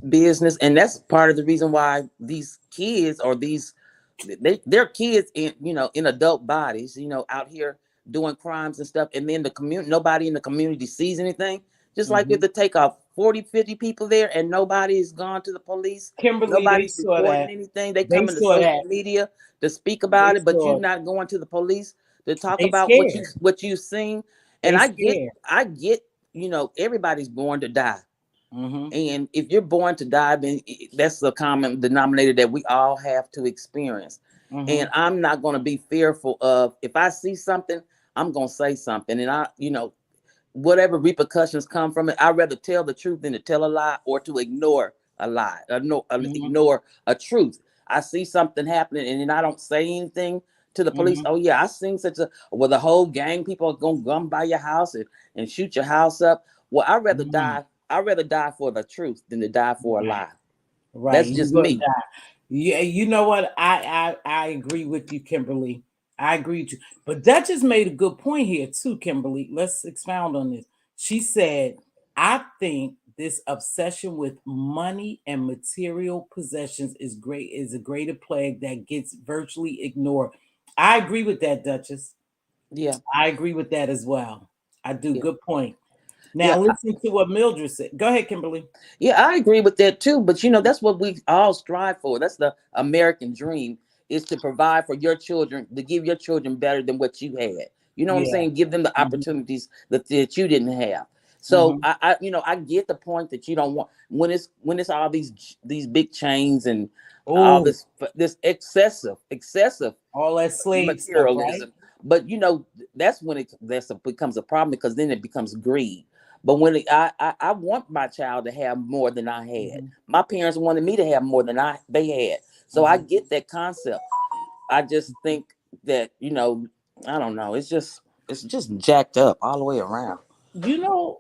business, and that's part of the reason why these kids or they're kids in, in adult bodies, out here doing crimes and stuff, and then the community, nobody in the community sees anything. Just like with Mhm. the takeoff, 40, 50 people there and nobody's gone to the police, Kimberly, they nobody's saw reporting that. anything. They They come into saw that. social media to speak They about it, but saw you're it. not going to the police to talk They about what you scared. what you've seen. And They I get scared. I get everybody's born to die, Mm-hmm. and if you're born to die, then that's the common denominator that we all have to experience. And Mm-hmm. I'm not going to be fearful of, if I see something, I'm going to say something. And whatever repercussions come from it, I'd rather tell the truth than to tell a lie or to ignore a lie, or no, Mm-hmm. ignore a truth. I see something happening and then I don't say anything to the police. Mm-hmm. Oh yeah, I seen the whole gang people are gonna come by your house and shoot your house up. Well, I'd rather Mm-hmm. die. I'd rather die for the truth than to die for a Right. lie. Right. That's You just gonna me. die. Yeah, you know what? I agree with you, Kimberly. I agree with you. But Duchess made a good point here too, Kimberly. Let's expound on this. She said, I think this obsession with money and material possessions is a greater plague that gets virtually ignored. I agree with that, Duchess. Yeah, I agree with that as well. I do. yeah, Good point. yeah. Now listen to what Mildred said. Go ahead, Kimberly. Yeah, I agree with that too. But that's what we all strive for. That's the American dream, is to provide for your children, to give your children better than what you had. You know what I'm Yeah. saying? Give them the Hmm. opportunities that you didn't have. So Hmm. I get the point that you don't want, when it's all these big chains and all Oh, this excessive all that slave stuff, right? materialism. But that's when becomes a problem, because then it becomes greed. But when I want my child to have more than I had. Hmm. My parents wanted me to have more than they had. So I Hmm. get that concept. I just think that, I don't know. It's just jacked up all the way around. You know,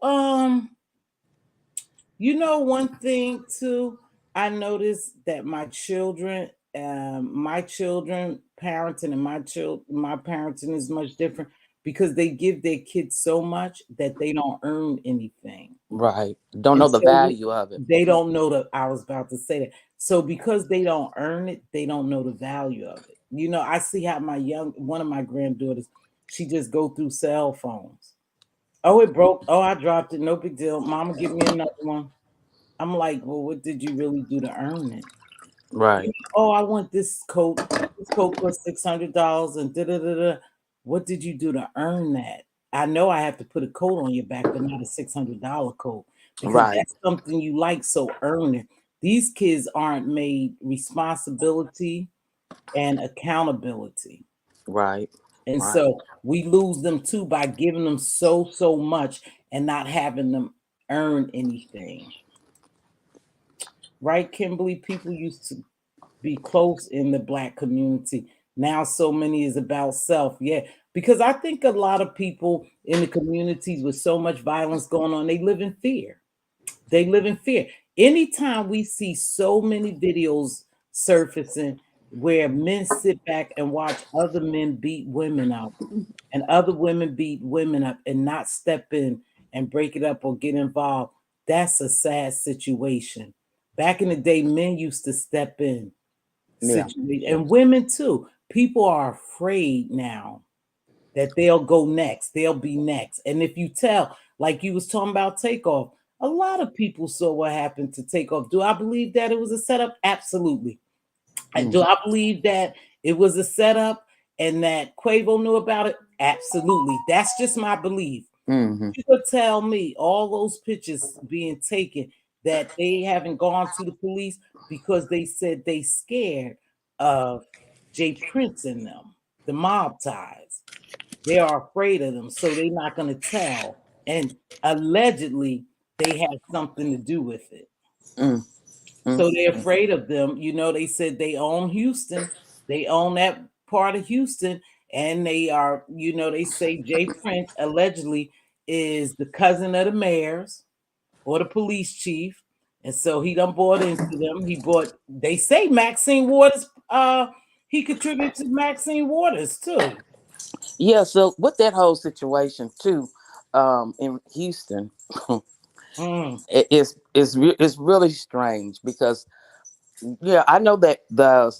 one thing too, I noticed that my children parenting and my parenting is much different because they give their kids so much that they don't earn anything. Right. Don't And know the so value of it. they don't know that I was about to say that. So because they don't earn it, they don't know the value of it. I see how one of my granddaughters, she just go through cell phones. Oh, it broke. Oh, I dropped it. No big deal. Mama, give me another one. I'm like, well, what did you really do to earn it? Right. Oh, I want this coat. This coat costs $600 and da da da da. What did you do to earn that? I know I have to put a coat on your back, but not a $600 coat because Right. that's something you like. So earn it. These kids aren't made responsibility and accountability. Right. And Right. so we lose them too by giving them so much and not having them earn anything. Right, Kimberly? People used to be close in the Black community. Now so many is about self. Yeah. Because I think a lot of people in the communities with so much violence going on, they live in fear. They live in fear. Anytime we see so many videos surfacing where men sit back and watch other men beat women up and other women beat women up and not step in and break it up or get involved, that's a sad situation. Back in the day, men used to step in Yeah. situation and women too. People are afraid now that they'll go next, they'll be next. And if you tell, like you was talking about Takeoff, a lot of people saw what happened to Takeoff. Do I believe that it was a setup? Absolutely. And do Mhm. I believe that it was a setup and that Quavo knew about it? Absolutely. That's just my belief. Mhm. You could tell me all those pictures being taken that they haven't gone to the police because they said they scared of Jay Prince and them, the mob ties. They are afraid of them, so they're not going to tell. And allegedly, they have something to do with it. Mm, So they're mm. afraid of them. They said they own Houston. They own that part of Houston. And they are, they say Jay Prince allegedly is the cousin of the mayors or the police chief. And so he done bought into them. They say Maxine Waters, he contributed to Maxine Waters too. Yeah, so with that whole situation too, in Houston, Mm, it's really strange because yeah, I know that the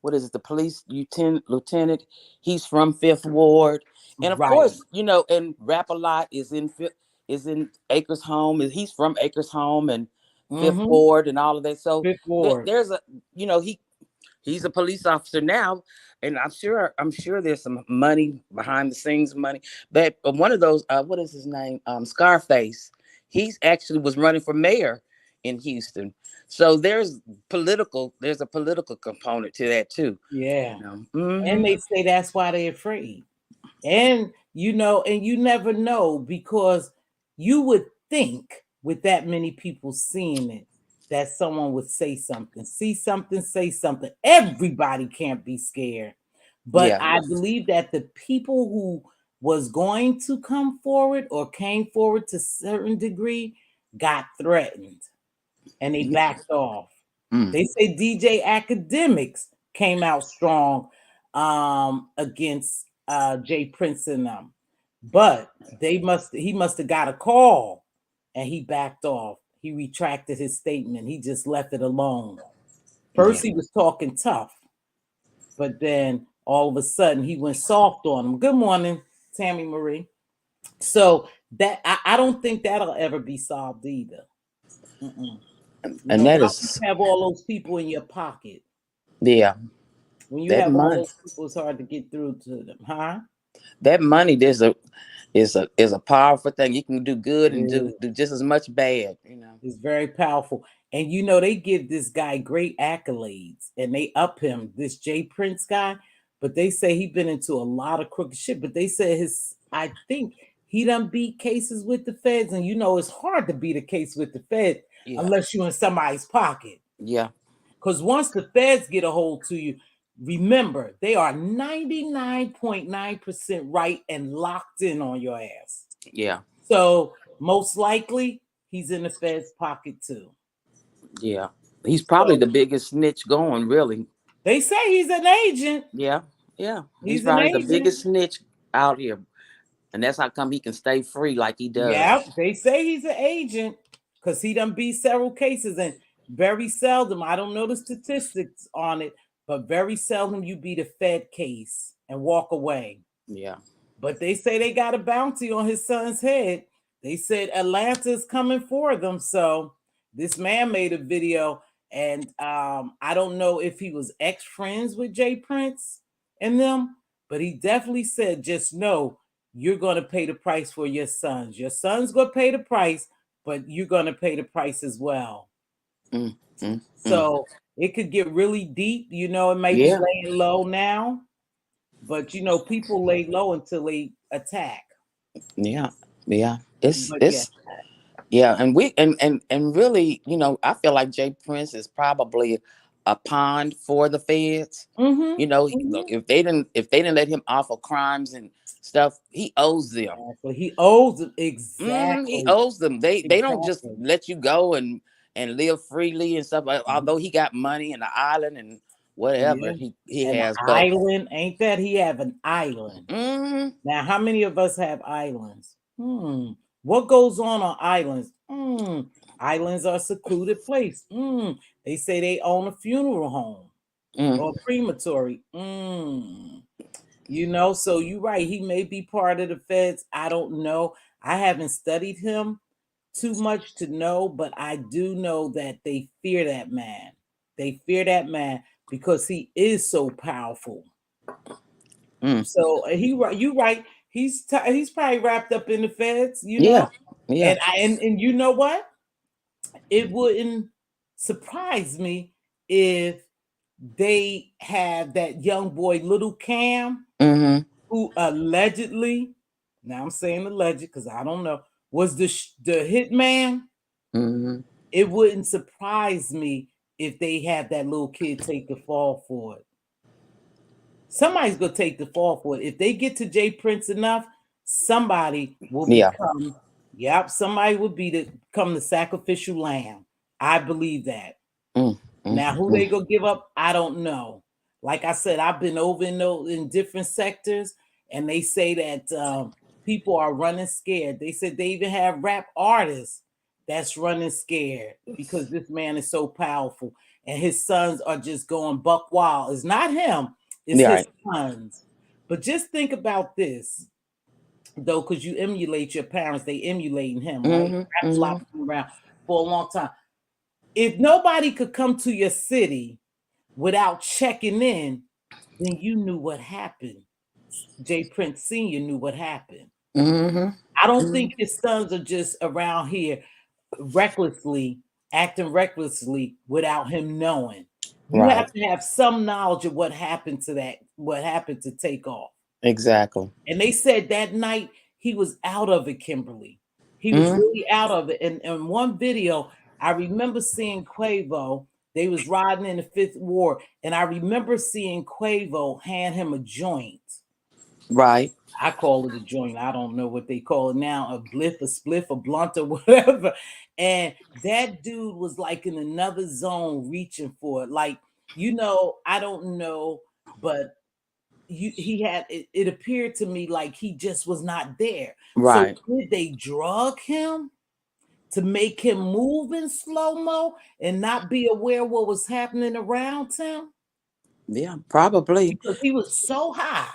what is it, the police lieutenant, he's from Fifth Ward, and of right. course, and Rap a Lot is in Acres Home, and he's from Acres Home and Fifth Mm-hmm. Ward and all of that. So Fifth Ward. there's a he's a police officer now, and I'm sure there's some money behind the scenes money. But one of those, what is his name, Scarface, he's actually was running for mayor in Houston. So there's a political component to that too. Yeah. And Mhm. they say that's why they're afraid. And and you never know, because you would think with that many people seeing it that someone would say something, see something, say something. Everybody can't be scared. But Yeah, I believe that the people who was going to come forward or came forward to a certain degree got threatened and they yeah. backed off. Mm. They say DJ Academics came out strong against Jay Prince and them. But he must have got a call and he backed off. He retracted his statement. He just left it alone. Yeah, First he was talking tough, but then all of a sudden he went soft on him. Good morning, Tammy Marie. So that I don't think that'll ever be solved either. Mm-mm. and that How you is, have all those people in your pocket? yeah, When you that have all money, those people, it's hard to get through to them, huh? that money. Is a powerful thing. You can do good and do Yeah. do just as much bad. It's very powerful. And they give this guy great accolades and they up him, this Jay Prince guy, but they say he been into a lot of crooked shit. But they said I think he done beat cases with the feds. And it's hard to beat a case with the Fed Yeah, unless you're in somebody's pocket. yeah, Because once the feds get a hold to you, remember, they are 99.9% right and locked in on your ass. yeah, So most likely he's in the Fed's pocket too. yeah. He's probably So the biggest snitch going, really. they say he's an agent. Yeah, yeah. He's He's an probably the agent. biggest snitch out here, and that's how come he can stay free like he Yeah, does. they say he's an agent because he done beat several cases, and very seldom, I don't know the statistics on it, but very seldom you beat a Fed case and walk away. Yeah. But they say they got a bounty on his son's head. They said Atlanta's coming for them. So this man made a video, and I don't know if he was ex-friends with Jay Prince and them, but he definitely said, just know you're going to pay the price for your sons. Your son's going to pay the price, but you're going to pay the price as well. Mm, mm, mm. So it could get really deep. It may be Yeah, laying low now, but people lay low until they attack. yeah, yeah. It's But yeah. it's yeah, and we and really, I feel like Jay Prince is probably a pond for the feds. Mm-hmm. Look, Mm-hmm. if they didn't let him off of crimes and stuff, he owes them. Exactly. He owes it. He Exactly. owes them. They don't just Exactly. let you go and live freely and stuff. Mhm. Although he got money and the island and whatever Yeah. he And the has, but island, ain't that he have an island? mm, Now, how many of us have islands? What goes on islands? Islands are a secluded place. They say they own a funeral home or mm, crematory. So you're right. He may be part of the feds. I don't know. I haven't studied him too much to know, but I do know that they fear that man. They fear that man because he is so powerful. mm. So you right. He's probably wrapped up in the feds, Yeah, yeah. and you know what? It wouldn't surprise me if they have that young boy, little Cam, Mm-hmm. who allegedly, now I'm saying alleged because I don't know, was the hitman, Mm-hmm. it wouldn't surprise me if they had that little kid take the fall for it. Somebody's gonna take the fall for it. If they get to Jay Prince enough, somebody will Yeah. become, yep, somebody will become the sacrificial lamb. I believe that. Now, who they gonna give up, I don't know. Like I said, I've been over in different sectors, and they say that people are running scared. They said they even have rap artists that's running scared because this man is so powerful, and his sons are just going buck wild. It's not him, it's Yeah. his sons. But just think about this, though, because you emulate your parents, they emulating him, right? Rap flop around for a long time. If nobody could come to your city without checking in, then you knew what happened. Jay Prince Sr. knew what happened. I don't think his sons are just around here recklessly, acting recklessly without him knowing. You Right. have to have some knowledge of what happened to Takeoff. Exactly. And they said that night he was out of it, Kimberly. He was really out of it. And in one video, I remember seeing Quavo. They was riding in the Fifth Ward, and I remember seeing Quavo hand him a joint. Right. I call it a joint. I don't know what they call it now, a bliff, a spliff, a blunt, or whatever. And that dude was like in another zone reaching for it. Like, I don't know, but he had it appeared to me like he just was not there. Right. So did they drug him to make him move in slow-mo and not be aware what was happening around him? Yeah, probably. Because he was so high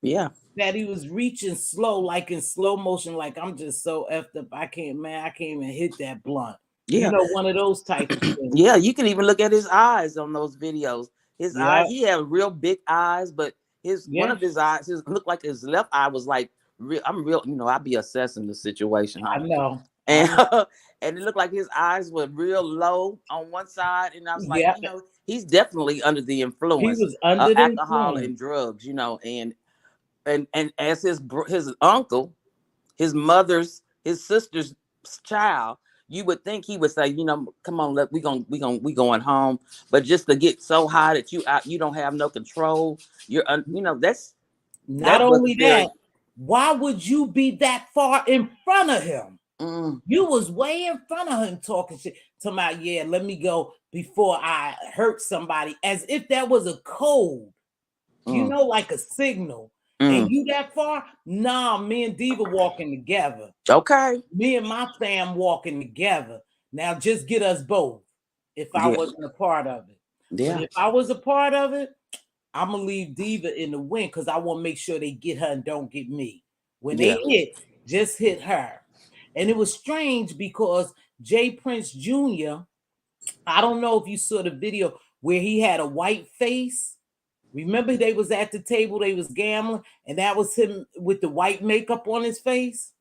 Yeah. that he was reaching slow, like in slow motion, like I'm just so effed up. I can't even hit that blunt. Yeah. One of those type of things. Yeah, you can even look at his eyes on those videos. His eyes, he had real big eyes, but one of his eyes, looked like his left eye was like real. I'm real, I'd be assessing the situation, huh? I know. And and it looked like his eyes were real low on one side, and I was like, he's definitely under the influence He was under of the alcohol influence. and drugs, and as his uncle, his sister's child, you would think he would say, come on, we going home. But just to get so high that you don't have no control, that's not only that. Why would you be that far in front of him? You was way in front of him talking shit. Talking about, yeah, let me go before I hurt somebody, as if that was a code, like a signal. And you that far? Nah, me and Diva walking together. Okay. Me and my fam walking together. Now just get us both if I wasn't a part of it. Yeah. But if I was a part of it, I'm gonna leave Diva in the win because I want to make sure they get her and don't get me. When they hit, just hit her. And it was strange because Jay Prince Jr., I don't know if you saw the video where he had a white face. Remember they was at the table, they was gambling, and that was him with the white makeup on his face?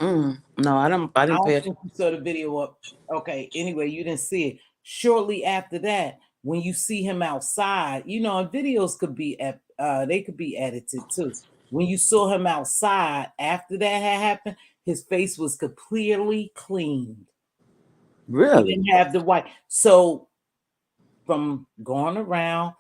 No, I didn't pay it. Think you saw the video up. Okay, anyway, you didn't see it. Shortly after that, when you see him outside, and videos could be they could be edited too. When you saw him outside after that had happened, his face was completely cleaned. Really? He didn't have the white. So from going around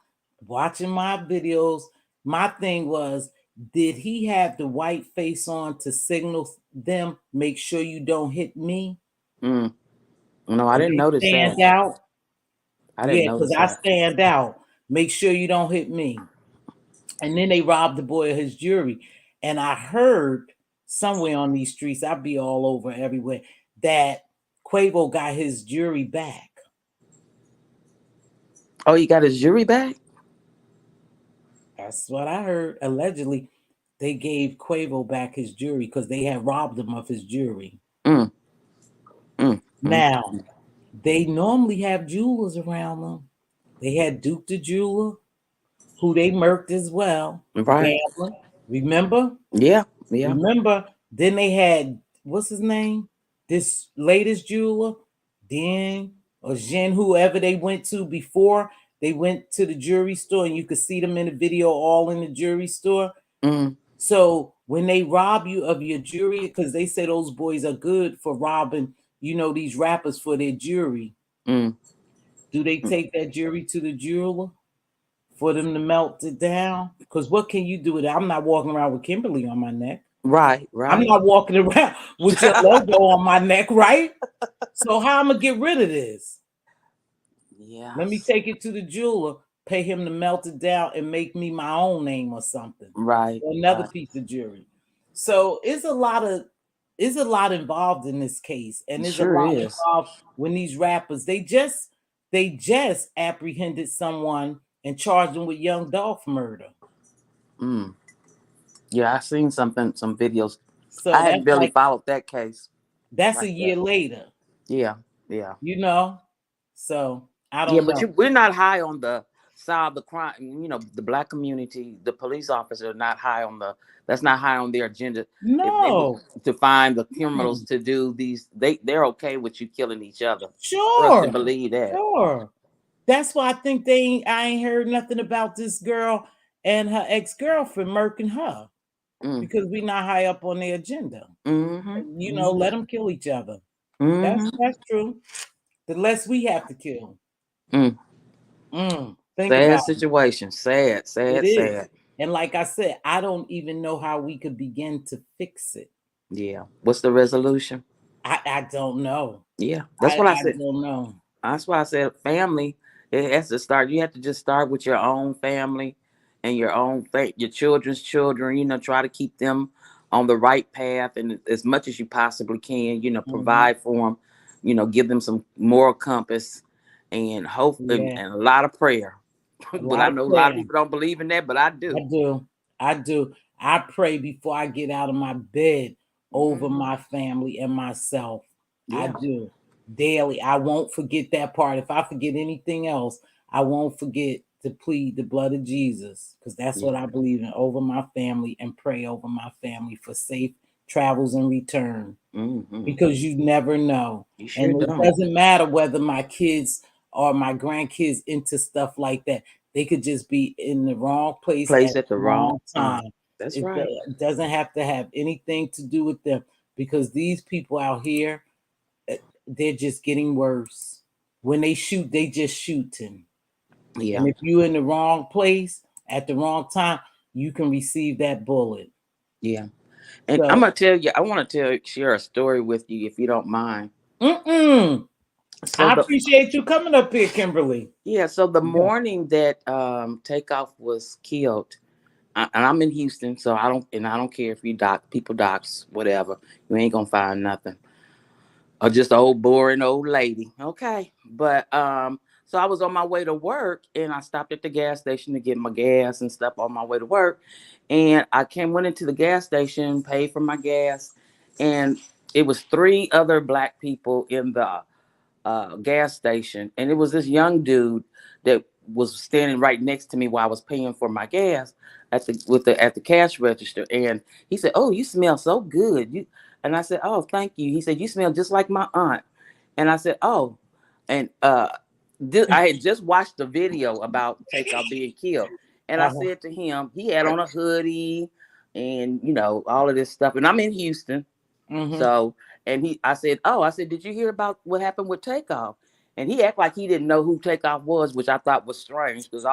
watching my videos, my thing was, did he have the white face on to signal them, make sure you don't hit me? No, I didn't notice that. Stand out. I didn't notice because I stand out. Make sure you don't hit me. And then they robbed the boy of his jewelry. And I heard somewhere on these streets, I'd be all over everywhere, that Quavo got his jewelry back. Oh, he got his jewelry back? That's what I heard. Allegedly, they gave Quavo back his jewelry because they had robbed him of his jewelry. Now, they normally have jewelers around them. They had Duke the jeweler, who they murked as well. Right. Gambling. Remember? Yeah. Remember? Then they had, what's his name? This latest jeweler, Din or Jin, whoever they went to before they went to the jewelry store, and you could see them in the video all in the jewelry store. So when they rob you of your jewelry, because they say those boys are good for robbing, these rappers for their jewelry. Mm. Do they take that jewelry to the jeweler for them to melt it down? Because what can you do with it? I'm not walking around with Kimberly on my neck. Right, I'm right. not walking around with your logo on my neck, right? So how I'm gonna get rid of this? Let me Yes. take it to the jeweler, pay him to melt it down, and make me my own name or something, Right, or another right. piece of jewelry. So it's a lot involved in this case, and It there's a sure lot is. involved when these rappers they just apprehended someone and charged them with Young Dolph murder. Mm. Yeah, I seen some videos. So I that's hadn't really like followed that case that's a like that. year later, Yeah, yeah. you know. So I Yeah, don't but know. we're not high on the side of the crime. The black community, the police officers are not high on the. That's not high on their agenda. If they was No. to find the criminals Mm. to do these, they're okay with you killing each other. Trust and Sure. believe that. Sure. That's why I think I ain't heard nothing about this girl and her ex-girlfriend murking her, Mm. because we not high up on their agenda. Mm-hmm. Let them kill each other. That's Mm-hmm. that's true. The less we have to kill. Mm. Think Sad about situation. Sad, it. It sad, is. sad. And like I said, I don't even know how we could begin to fix it. Yeah. What's the resolution? I don't know. Yeah. That's I, what I I said. don't know. That's why I said family. It has to start. You have to just start with your own family and your own your children's children. Try to keep them on the right path, and as much as you possibly can. Mhm. Provide for them. Give them some moral compass, and hope, and, Yeah. and a lot of prayer. A But I lot of know a lot of prayer. people don't believe in that, but I I do. do. I do. I pray before I get out of my bed over Hmm. my family and myself. I Yeah, do. Daily. I won't forget that part. If I forget anything else, I won't forget to plead the blood of Jesus, because that's what yeah. I believe in, over my family, and pray over my family for safe travels and return, Hmm. because you never know. You sure And it don't. doesn't matter whether my kids or my grandkids into stuff like that. They could just be in the wrong place at Place at the the wrong wrong time. time. That's It right. doesn't have to have anything to do with them, because these people out here, they're just getting worse. When they shoot, they just shooting. Yeah, And if you're in the wrong place at the wrong time, you can receive that bullet. yeah. And I'm So, gonna tell you. I want to share a story with you, if you don't mind. mm-mm. So I the appreciate you coming up here, Kimberly. Yeah, so the Yeah. morning that Takeoff was killed, and I'm in Houston, so I don't care if you people docs, whatever. You ain't gonna find nothing. Or just an old boring old lady. Okay. But so I was on my way to work, and I stopped at the gas station to get my gas and stuff on my way to work. And went into the gas station, paid for my gas, and it was three other black people in the gas station, and it was this young dude that was standing right next to me while I was paying for my gas at the cash register, and he said, "Oh, you smell so good." And I said, "Oh, thank you." He said, "You smell just like my aunt," and I said, "Oh," and I had just watched the video about Takeoff being killed, and I Uh-huh. said to him, he had on a hoodie and all of this stuff, and I'm in Houston. Mm-hmm. So, I said, did you hear about what happened with Takeoff? And he acted like he didn't know who Takeoff was, which I thought was strange, because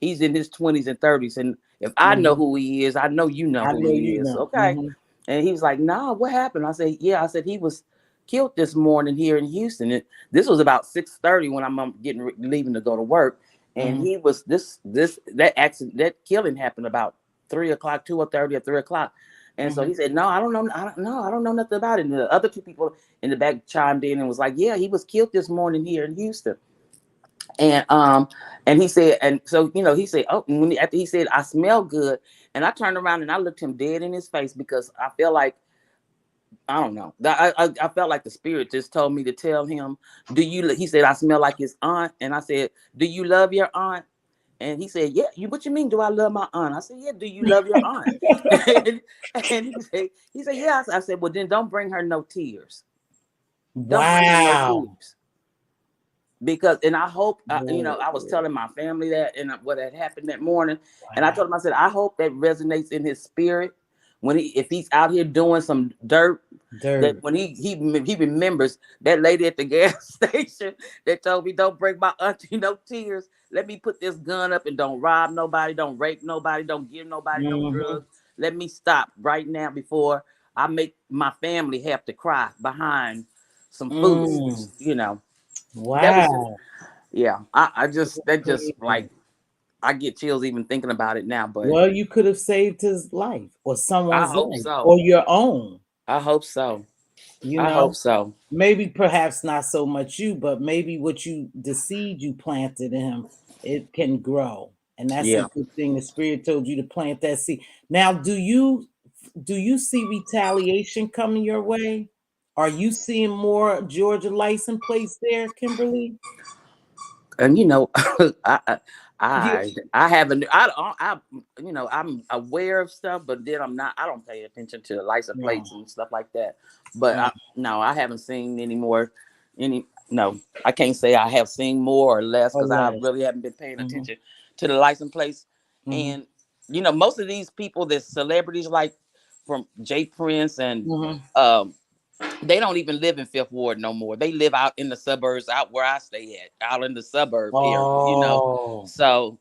he's in his 20s and 30s. And if I know Mm-hmm. who he is, I know you know I who know he you is. know. Okay. Mm-hmm. And he was like, nah, what happened? I said, yeah. I said, he was killed this morning here in Houston. This was about 6:30 when I'm leaving to go to work. And Mm-hmm. he was that accident, that killing happened about 3 o'clock, 2:30 or 3 o'clock. And so Mm-hmm. he said, "No, I don't know. I don't know nothing about it." And the other two people in the back chimed in and was like, "Yeah, he was killed this morning here in Houston." And he said, and so he said, "Oh," after he said, "I smell good," and I turned around and I looked him dead in his face, because I felt like, I don't know, I felt like the spirit just told me to tell him, "Do you?" He said, "I smell like his aunt," and I said, "Do you love your aunt?" And he said, "Yeah." What you mean? Do I love my aunt? I said, "Yeah." Do you love your aunt? and he said, "Yeah." I said, "Well, then don't bring her no tears. Don't bring her no Wow. tears." Because, and I hope, Whoa. I was telling my family that, and what had happened that morning. And I Wow. told him, I said, I hope that resonates in his spirit when if he's out here doing some dirt, that Dirt. when he remembers that lady at the gas station that told me, "Don't break my auntie no tears. Let me put this gun up and don't rob nobody, don't rape nobody, don't give nobody no Mm-hmm. drugs. Let me stop right now before I make my family have to cry behind some Mm. foolishness." You know, that was just, Wow. yeah. I just that just like I get chills even thinking about it now. But Well, you could have saved his life or I someone's hope life so. or your own. I hope so. You I hope know, so. maybe perhaps not so much you, but maybe the seed you planted in him, it can grow. And that's a Yeah. good thing. The spirit told you to plant that seed. Now, do you see retaliation coming your way? Are you seeing more Georgia license plates there, Kimberly? And I I Yeah. I haven't I'm aware of stuff, but then I don't pay attention to license No. plates and stuff like that. But Right. I haven't seen any more any no, I can't say I have seen more or less Or because I less. really haven't been paying Hmm. attention to the license plates. Hmm. And most of these people, that celebrities like from Jay Prince and Hmm. um they don't even live in Fifth Ward no more. They live out in the suburbs, out where I stay at, out in the suburb area. Oh, So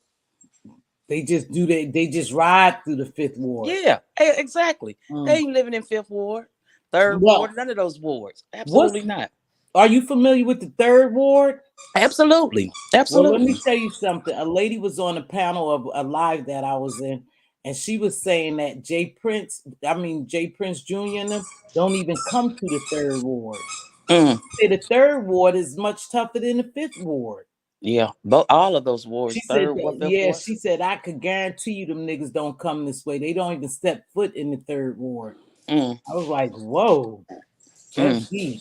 they just ride through the fifth ward. yeah, exactly. They Mm. ain't living in Fifth Ward, Third Well, Ward, none of those wards. what's Absolutely not. are you familiar with the third ward? Absolutely, Well, let absolutely. me tell you something. A lady was on a panel of a live that I was in, and she was saying that Jay Prince Jr. and them don't even come to the third ward. Mm, Say the third ward is much tougher than the fifth ward. yeah, but all of those She wards, said Third that, Ward, Fifth yeah, Ward. she said I could guarantee you them niggas don't come this way. They don't even step foot in the third ward. Mm, I was like, whoa, that's mm, deep.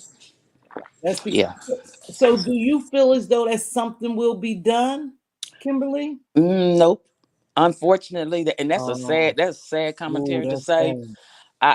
That's be yeah. so do you feel as though that something will be done, Kimberly? Nope. Unfortunately, and Oh, that's a sad ooh, commentary to that's say. sad.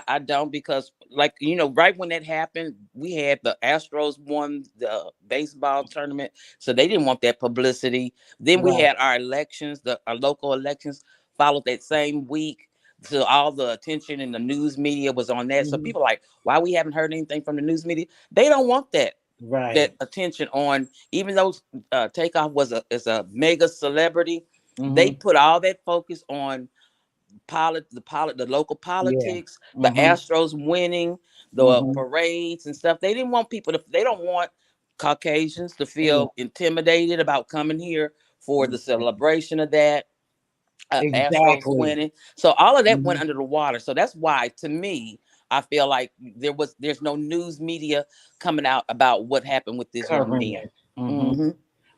I don't, because like right when that happened, we had the Astros won the baseball tournament, so they didn't want that publicity. Then we Right. had our elections, our local elections followed that same week. So all the attention in the news media was on that. So Mhm. people are like, why we haven't heard anything from the news media? They don't want that Right. attention on, even though Takeoff is a mega celebrity. They Mhm. put all that focus on the local Yeah. politics, the Mhm. Astros winning, the Mhm. parades and stuff. They didn't want people to. They don't want Caucasians to Yeah. feel intimidated about coming here for the celebration of that Astros Exactly. winning. So all of that went Mhm. under the water. So that's why, to me, I feel like there's no news media coming out about what happened with this young Covering man. it. Mhm. Hmm.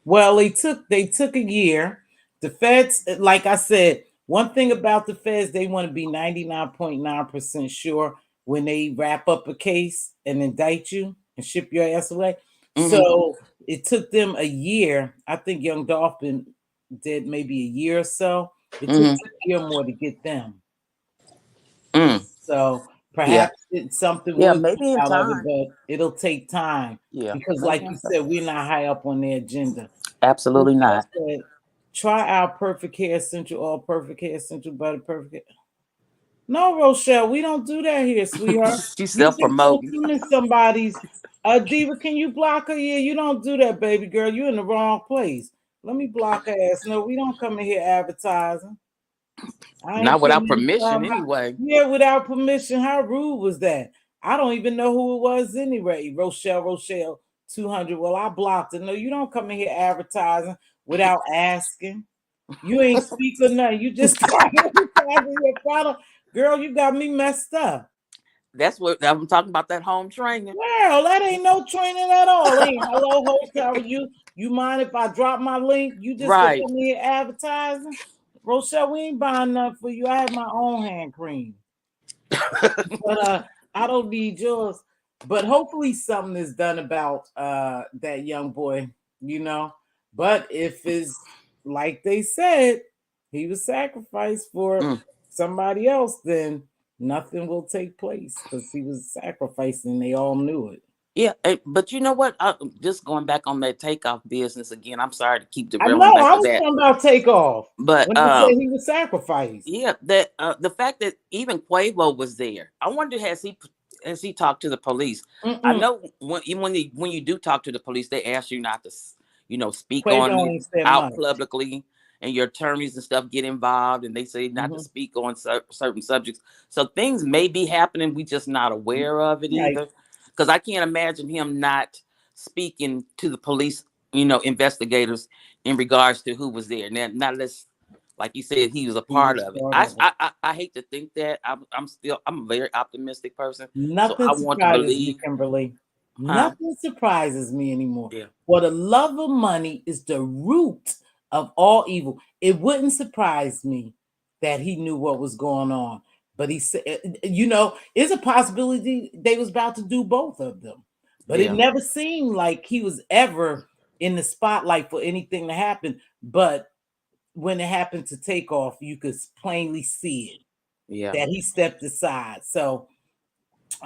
Well, they took a year. The feds, like I said, one thing about the feds, they want to be 99.9% sure when they wrap up a case and indict you and ship your ass away. Hmm. So it took them a year. I think Young Dolphin did maybe a year or so. It took Hmm. a year more to get them. Mm. So Yeah. perhaps something Yeah. will come Maybe in out of it, time. but it'll take time Yeah. because, Maybe like in you time. said, we're not high up on their agenda. Absolutely Rochelle not. said, try our Perfect Hair Essential, all Perfect Hair Essential Butter Perfect Hair. No, Rochelle, we don't do that here, sweetheart. She's You self just promoting. opening somebody's. Diva, can you block her? Yeah, you don't do that, baby girl. You're in the wrong place. Let me block her ass. No, we don't come in here advertising. I ain't Not putting without in permission, some. anyway. Yeah, without permission. How rude was that? I don't even know who it was anyway. Rochelle, 200. Well, I blocked it. No, you don't come in here advertising without asking. You ain't speak or nothing. You just start advertising your product. Girl, you got me messed up. That's what I'm talking about. That home training. Girl, that ain't no training at all. Ain't hello, host, how are you? You mind if I drop my link? You just gonna Right. come in here advertising? Rochelle, we ain't buying nothing for you. I have my own hand cream. But I don't need yours. But hopefully something is done about that young boy, you know. But if it's like they said, he was sacrificed for Mm. somebody else, then nothing will take place because he was sacrificed and they all knew it. Yeah, but you know what? Just going back on that takeoff business again. I'm sorry to keep I derailing know back I to was that, talking about Takeoff but when I said he was sacrificed. yeah, that the fact that even Quavo was there. I wonder, has he talked to the police? I Mm-mm. know when you do talk to the police, they ask you not to speak on Quavo it ain't said out much. publicly, and your attorneys and stuff get involved, and they say not to Mm-hmm. speak on certain subjects. So things may be happening, we just not aware of it Right. either. Because I can't imagine him not speaking to the police, investigators in regards to who was there. Now let's, like you said, he was a He part was of it. part I of it. I I, I hate to think that. I'm a very optimistic person, so Nothing I want to surprises me, believe. Kimberly. Huh? Nothing surprises me anymore. Yeah. For the love of money is the root of all evil. It wouldn't surprise me that he knew what was going on. But he said, it's a possibility they was about to do both of them. But it Yeah. never seemed like he was ever in the spotlight for anything to happen. But when it happened to Takeoff, you could plainly see it Yeah. that he stepped aside. So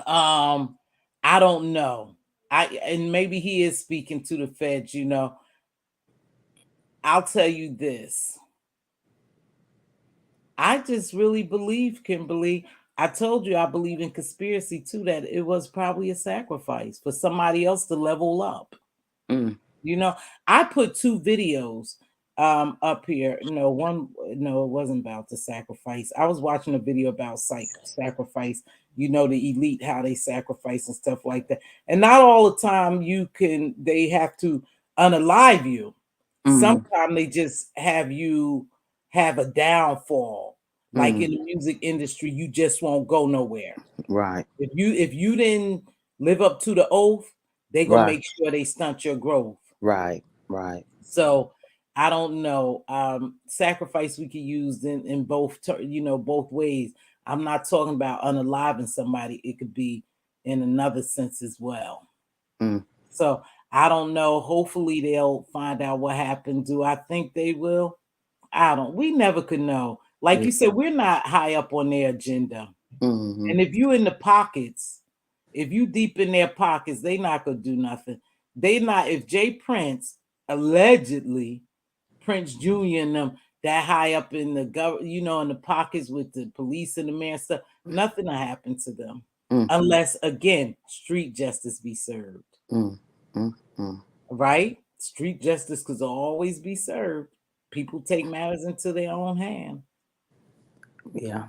um, I don't know. And maybe he is speaking to the feds. I'll tell you this. I just really believe, Kimberly. I told you I believe in conspiracy too, that it was probably a sacrifice for somebody else to level up. Mm. I put two videos up here. No, it wasn't about the sacrifice. I was watching a video about sacrifice, the elite, how they sacrifice and stuff like that. And not all the time they have to unalive you. Mm. Sometimes they just have you have a downfall. Like in Mm. the music industry, you just won't go nowhere. Right. If you didn't live up to the oath, they gonna Right. make sure they stunt your growth. Right. Right. So I don't know. Sacrifice we could use in both both ways. I'm not talking about unaliving somebody. It could be in another sense as well. Mm. So I don't know. Hopefully they'll find out what happened. Do I think they will? I don't. We never could know. Like Yeah. you said, we're not high up on their agenda. Mm-hmm. And if you in the pockets, if you deep in their pockets, they not gonna do nothing. They not if Jay Prince allegedly Prince Jr. and them that high up in the in the pockets with the police and the mayor and stuff, nothing will happen to them. Mm. Unless again, street justice be served. Mm. Mm. Mm. Right? Street justice could always be served. People take matters into their own hand. Yeah.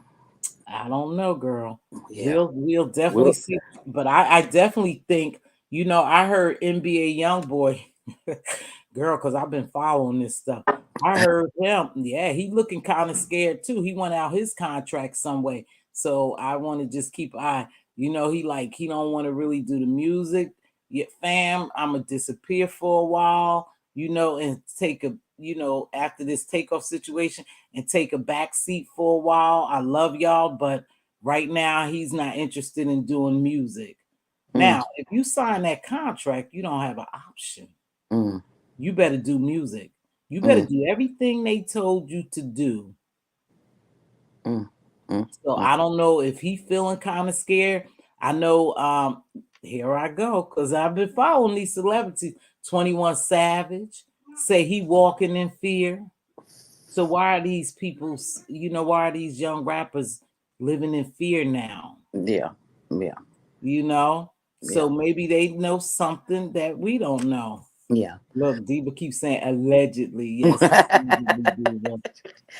I don't know, girl. Yeah. We'll definitely Well. see. But I definitely think, I heard NBA Youngboy, girl, because I've been following this stuff. I heard him, yeah, he looking kind of scared too. He went out his contract some way. So I want to just keep an eye. He don't want to really do the music. Yeah, fam, I'ma disappear for a while, and take a, after this takeoff situation and take a back seat for a while. I love y'all, but right now he's not interested in doing music. Mm. Now, if you sign that contract, you don't have an option. Mm. You better do music. You better Mm. do everything they told you to do. Mm. Mm. So Mm. I don't know if he feeling kind of scared. I know here I go, because I've been following these celebrities. 21 Savage say he walking in fear. So why are these people, why are these young rappers living in fear now? Yeah. Yeah. So Yeah. maybe they know something that we don't know. Yeah. Look, Diva keeps saying allegedly. Yes, allegedly, Diva.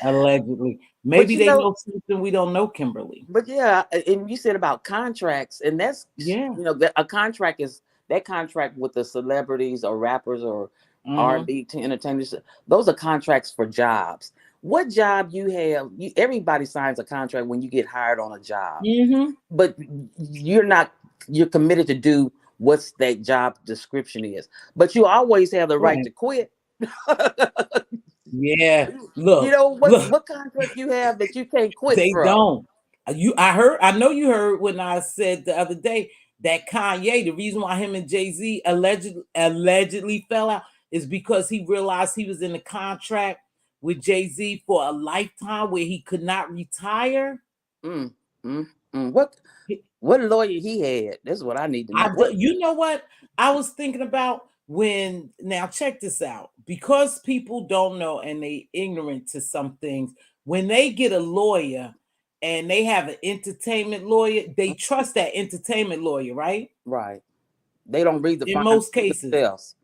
Allegedly. But Maybe they know something we don't know, Kimberly. But yeah, and you said about contracts, and that's Yeah. that a contract is that contract with the celebrities or rappers or Mm-hmm. R&B entertainers. Those are contracts for jobs. What job you have? Everybody signs a contract when you get hired on a job, Mm-hmm. but you're not. You're committed to do what's that job description is, but you always have the right Right. to quit. Yeah. Look, look, what contract you have that you can't quit they from? don't. I know you heard when I said the other day that Kanye, the reason why him and Jay-Z allegedly fell out is because he realized he was in a contract with Jay-Z for a lifetime where he could not retire. Mm, mm, mm. What? What lawyer he had? That's what I need to know. You know what I was thinking about when, now check this out, because people don't know and they ignorant to some things. When they get a lawyer and they have an entertainment lawyer, they trust that entertainment lawyer, right? Right. They don't read the in most cases. themselves.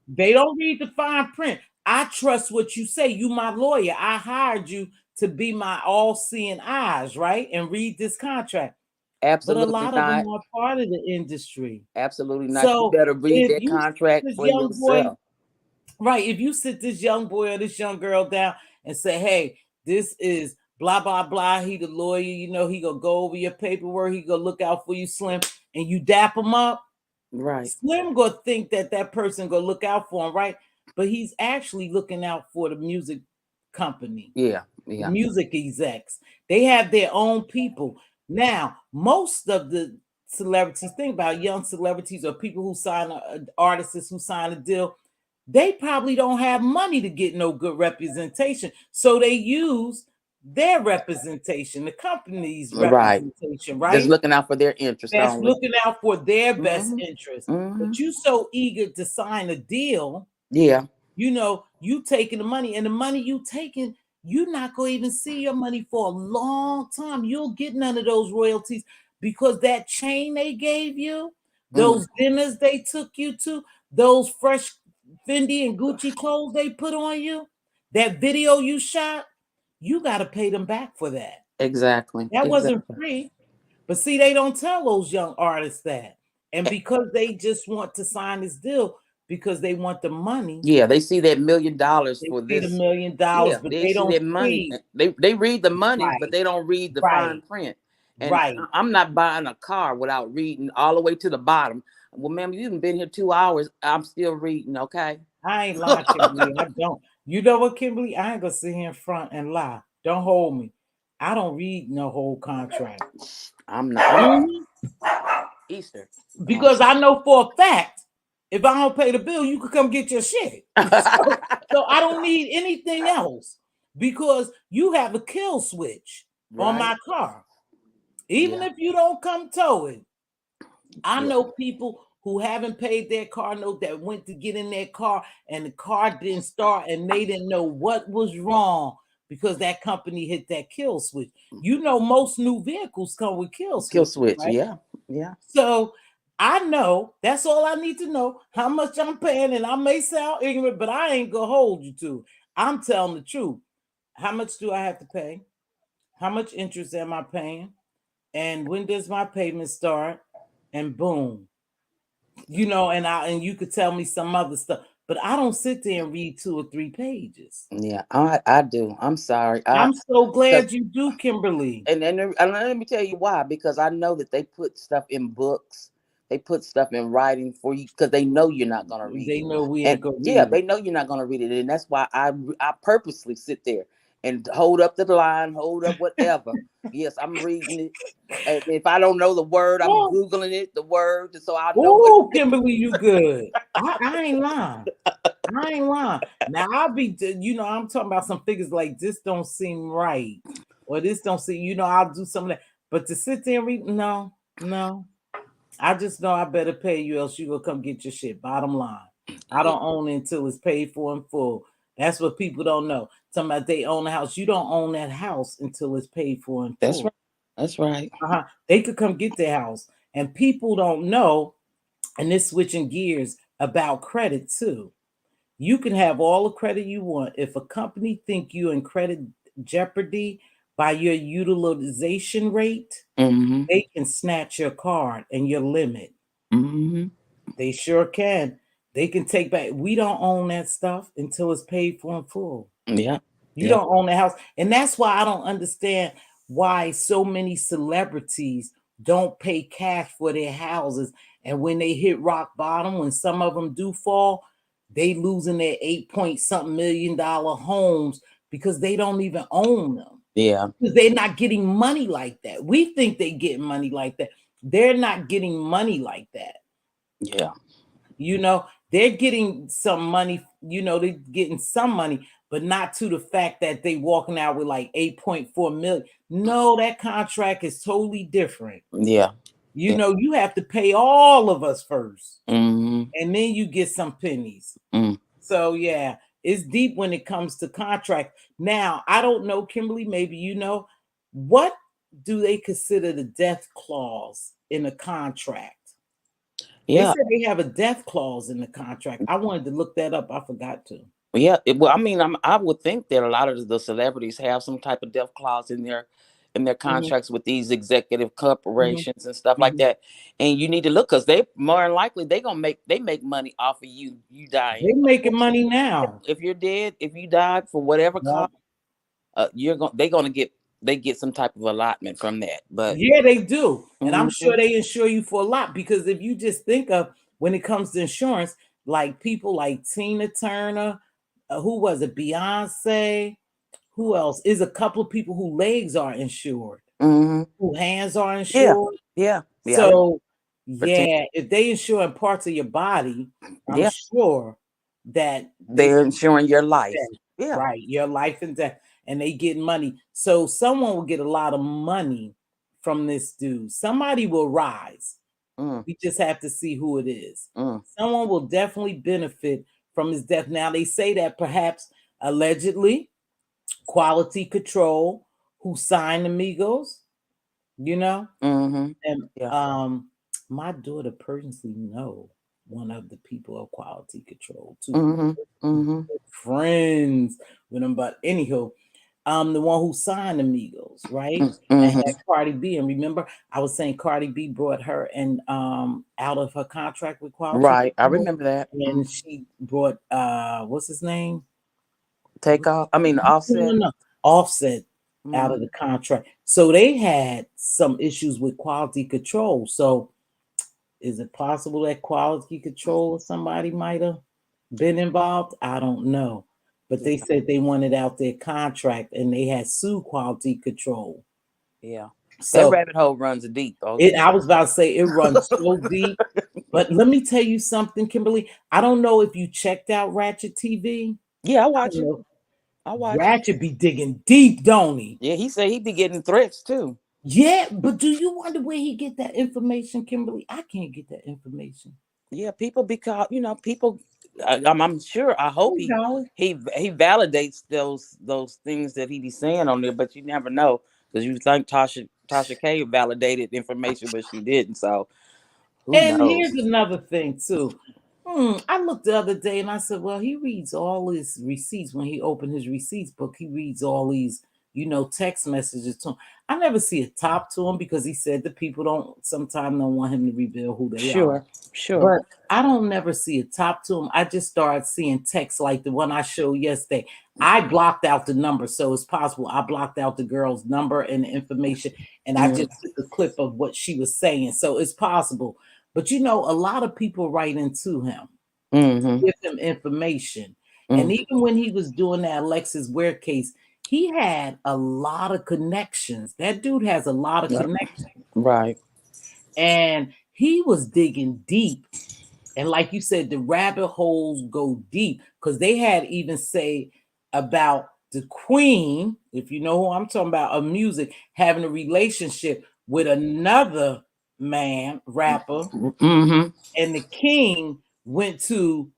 They don't read the fine print. I trust what you say. You my lawyer. I hired you to be my all-seeing eyes, right? And read this contract. Absolutely but a lot not. of them are part of the industry. Absolutely not. So you better read that contract this for young yourself. boy, right? If you sit this young boy or this young girl down and say, "Hey, this is blah blah blah," he the lawyer, you know, he gonna go over your paperwork, he gonna look out for you, Slim, and you dap him up. Right. Slim gonna think that person gonna look out for him, right? But he's actually looking out for the music company. Yeah. The music execs. They have their own people. Now, most of the celebrities, think about young celebrities or people who sign artists who sign a deal, they probably don't have money to get no good representation. So they use their representation, the company's representation, right? Just looking out for their interest. That's looking out for their best interest. Mm-hmm. But you so eager to sign a deal. Yeah. You know, you taking the money, and the money you taking, you're not going to even see your money for a long time. You'll get none of those royalties because that chain they gave you, those dinners they took you to, those fresh Fendi and Gucci clothes they put on you, that video you shot, you got to pay them back for that. Exactly. That wasn't free. But see, they don't tell those young artists that. And because they just want to sign this deal, because they want the money. Yeah, they see that $1 million for this. The $1 million, but they don't that money. They read the money, right. but they don't read the fine print. And right. I'm not buying a car without reading all the way to the bottom. Well, ma'am, you haven't been here 2 hours. I'm still reading, okay? I ain't lying, Kimberly. I don't. You know what, Kimberly? I ain't gonna sit here in front and lie. Don't hold me. I don't read no whole contract. I'm not. Easter. Because I know for a fact, if I don't pay the bill, you could come get your shit. So I don't need anything else because you have a kill switch on my car. Even if you don't come tow it. I know people who haven't paid their car note that went to get in their car and the car didn't start and they didn't know what was wrong because that company hit that kill switch. You know, most new vehicles come with kill switch. Right? Yeah. So I know, that's all I need to know, how much I'm paying. And I may sound ignorant, but I ain't gonna hold you to. I'm telling the truth. How much do I have to pay? How much interest am I paying? And when does my payment start? And boom. You know, and you could tell me some other stuff, but I don't sit there and read 2 or 3 pages. Yeah, I do. I'm sorry. I'm so glad you do, Kimberly. And let me tell you why. Because I know that they put stuff in books. They put stuff in writing for you because they know you're not going to read it. They know we ain't going to read it. They know you're not going to read it. And that's why I purposely sit there and hold up the line, hold up whatever. Yes, I'm reading it. And if I don't know the word, I'm Googling it, the word. So I know. Oh, Kimberly, you good. I ain't lying. I ain't lying. Now I'll be, you know, I'm talking about some figures like this don't seem right. Or this don't seem, you know, I'll do some of that. But to sit there and read, no. I just know I better pay you, else you gonna come get your shit. Bottom line. I don't own it until it's paid for in full. That's what people don't know. Talking about they own a house. You don't own that house until it's paid for in full. That's right. They could come get their house. And people don't know, and this switching gears, about credit too. You can have all the credit you want. If a company think you're in credit jeopardy by your utilization rate, they can snatch your card and your limit. They sure can. They can take back. We don't own that stuff until it's paid for in full. Yeah. You don't own the house. And that's why I don't understand why so many celebrities don't pay cash for their houses. And when they hit rock bottom, when some of them do fall, they losing their $8-point-something million homes because they don't even own them. Yeah. Because they're not getting money like that. We think they get money like that. They're not getting money like that. Yeah. You know, they're getting some money, you know, they're getting some money, but not to the fact that they walking out with like 8.4 million. No, that contract is totally different. Yeah. You know, you have to pay all of us first, Mm-hmm. and then you get some pennies. Mm. So yeah, it's deep when it comes to contract. Now, I don't know, Kimberly, maybe you know, what do they consider the death clause in a contract? They Yeah. said they have a death clause in the contract. I wanted to look that up. I forgot to. Yeah. Well, I mean, I would think that a lot of the celebrities have some type of death clause in their Mhm, contracts with these executive mhm, corporations and stuff like mhm. that. And you need to look, because they more than likely they make money off of you dying. They Of making course, money now. if you're dead, if you died for whatever Yeah. cause, they're gonna get some type of allotment from that. But Yeah, they do. And I'm mhm, sure they insure you for a lot, because if you just think of when it comes to insurance, like people like Tina Turner, who was it? Beyonce, who else? Is a couple of people whose legs are insured, mhm, whose hands are yeah, insured. yeah, I remember So, pretend, yeah, if they insure in parts of your body, I'm yeah, sure that they they're can insuring your life. death, Yeah. right? Your life and death, and they get money. So someone will get a lot of money from this dude. Somebody will rise. Mm, We just have to see who it is. mm, Someone will definitely benefit from his death. Now they say that perhaps allegedly quality control, who signed Amigos, you know, mhm, and yeah. my daughter personally know one of the people of quality control too. Mhm, mhm, Friends with him, but anywho, the one who signed Amigos, right? And mhm. had Cardi B. And remember, I was saying Cardi B brought her and out of her contract with Quality Right, I Control, remember that. and she brought what's his name? Take off. I mean, No, no, Offset. no. Offset out Mm, of the contract. So they had some issues with quality control. So is it possible that quality control somebody might have been involved? I don't know. But they yeah, said they wanted out their contract and they had sued quality control. yeah. That So rabbit hole runs deep. Oh, I was about to say it runs so deep. But let me tell you something, Kimberly. I don't know if you checked out Ratchet TV. yeah, I I watch don't it. know. I watch it. Ratchet be digging deep, don't he? Yeah, he said he'd be getting threats too. Yeah, but do you wonder where he get that information, Kimberly? I can't get that information. Yeah, people, because people. I'm sure. I hope You know, he validates those things that he be saying on there, but you never know, because you think Tasha K validated information, but she didn't. So who and knows? here's another thing too. I looked the other day and I said, well, he reads all his receipts when he opened his receipts book. He reads all these, text messages to him. I never see a top to him because he said the people sometimes don't want him to reveal who they are. Sure, sure. But I don't never see a top to him. I just started seeing texts like the one I showed yesterday. I blocked out the number, so it's possible I blocked out the girl's number and the information, and I Mm, just took a clip of what she was saying. So it's possible. But a lot of people write into him to mm-hmm, give him information. And mm, even when he was doing that Alexis Ware case, he had a lot of connections. That dude has a lot of yep, connections. right. And he was digging deep. And like you said, the rabbit holes go deep because they had even say about the queen, if you know who I'm talking about, of music, having a relationship with another man, rapper, Mm-hmm. and the king went to,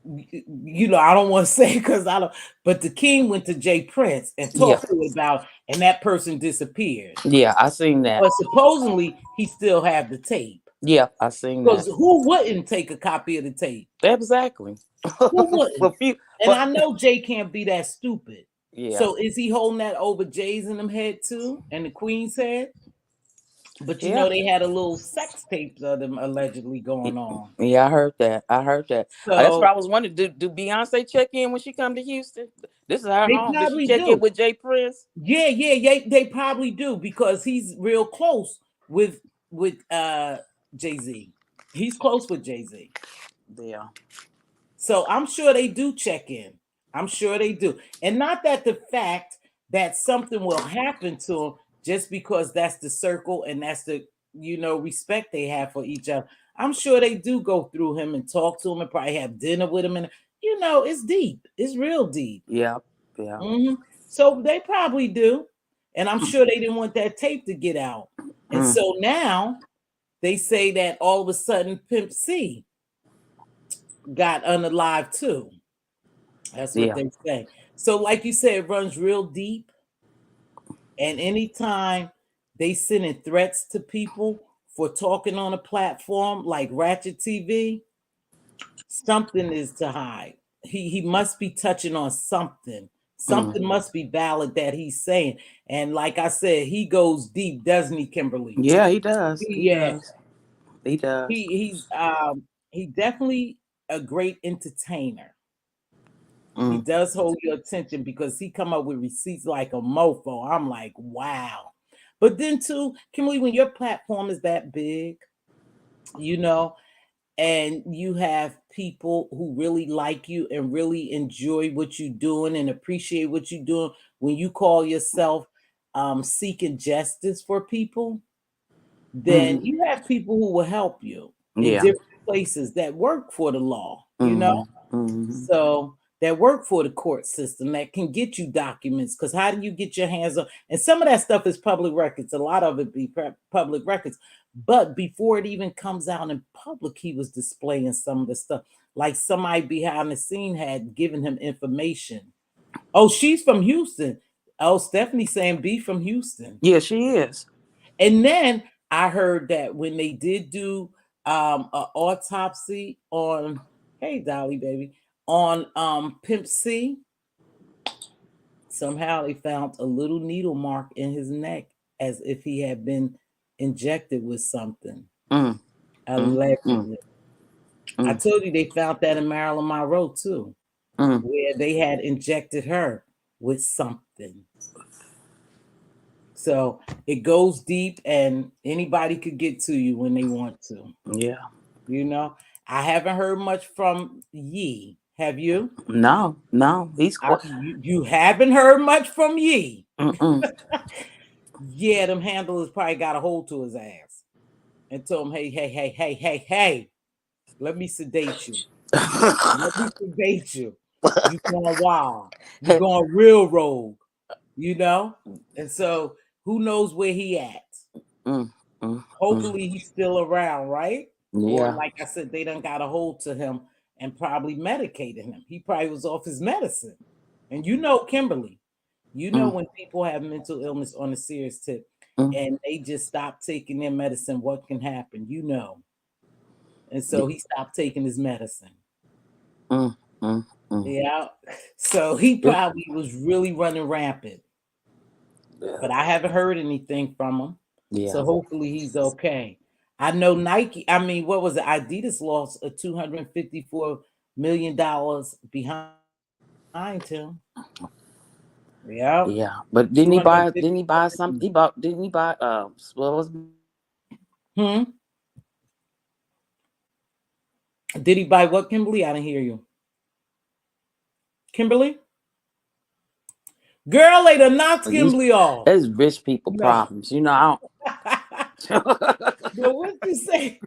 I don't want to say because I don't, but the king went to Jay Prince and Yeah, talked to him about, and that person disappeared. yeah, I seen that. But supposedly he still have the tape. Yeah, I seen Because that. who wouldn't take a copy of the tape? Exactly. Who wouldn't? for few, And for I know Jay can't be that stupid. yeah, So is he holding that over Jay's in them head too, and the Queen's head? But yeah. they had a little sex tapes of them allegedly going on. Yeah, I heard that. I heard that. That's what So I was wondering. Do Beyonce check in when she come to Houston? This is her they home. Did she probably check in do. with Jay Prince? Yeah, yeah, yeah. They probably do because he's real close with Jay-Z. He's close with Jay-Z. Yeah. So I'm sure they do check in. I'm sure they do. And not that the fact that something will happen to them just because that's the circle and that's the respect they have for each other. I'm sure they do go through him and talk to him and probably have dinner with him. And it's deep. It's real deep. Yeah. Yeah. So they probably do. And I'm sure they didn't want that tape to get out. And so now they say that all of a sudden Pimp C got unalive too. That's what they say. So, like you said, it runs real deep. And anytime they sending threats to people for talking on a platform like Ratchet TV, something is to hide. He must be touching on something. Something must be valid that he's saying. And like I said, he goes deep, doesn't he, Kimberly? Yeah, he does. He Yeah, does. He does. he definitely a great entertainer. He Mm. does hold your attention because he come up with receipts like a mofo. I'm like, wow. But then too, Kimberly, when your platform is that big, you know, and you have people who really like you and really enjoy what you're doing and appreciate what you're doing, when you call yourself seeking justice for people, then you have people who will help you in Yeah. different places that work for the law, you know? Mm-hmm. So that work for the court system that can get you documents. Because how do you get your hands on? And some of that stuff is public records. A lot of it be public records. But before it even comes out in public, he was displaying some of the stuff. Like somebody behind the scene had given him information. Oh, she's from Houston. Oh, Stephanie saying B from Houston. Yeah, she is. And then I heard that when they did do an autopsy on, hey Dolly baby, on Pimp C, somehow they found a little needle mark in his neck as if he had been injected with something. Mm. Allegedly. I Mm. told you they found that in Marilyn Monroe too, where they had injected her with something. So it goes deep and anybody could get to you when they want to. Yeah. You know, I haven't heard much from Yee. Have you? No, he's You haven't heard much from Yee. Mm-mm. Yeah, them handlers probably got a hold to his ass and told him, hey, let me sedate you. Let me sedate you. You going wild. You going real rogue, you know? And so who knows where he at? Hopefully he's still around, right? Or Yeah. like I said, they done got a hold to him and probably medicated him. He probably was off his medicine. And you know, Kimberly, you know when people have mental illness on a serious tip and they just stop taking their medicine, what can happen? You know. And so he stopped taking his medicine. Yeah. So he probably was really running rampant. But I haven't heard anything from him. Yeah. So hopefully he's okay. I know Nike, I mean, what was it? Adidas lost a $254 million behind him. Yeah. Yeah. But didn't he buy something? Didn't he buy what was Did he buy what, Kimberly? I didn't hear you. Kimberly? Girl, they done knocked Kimberly off. That's rich people problems. You know, I don't But what you say?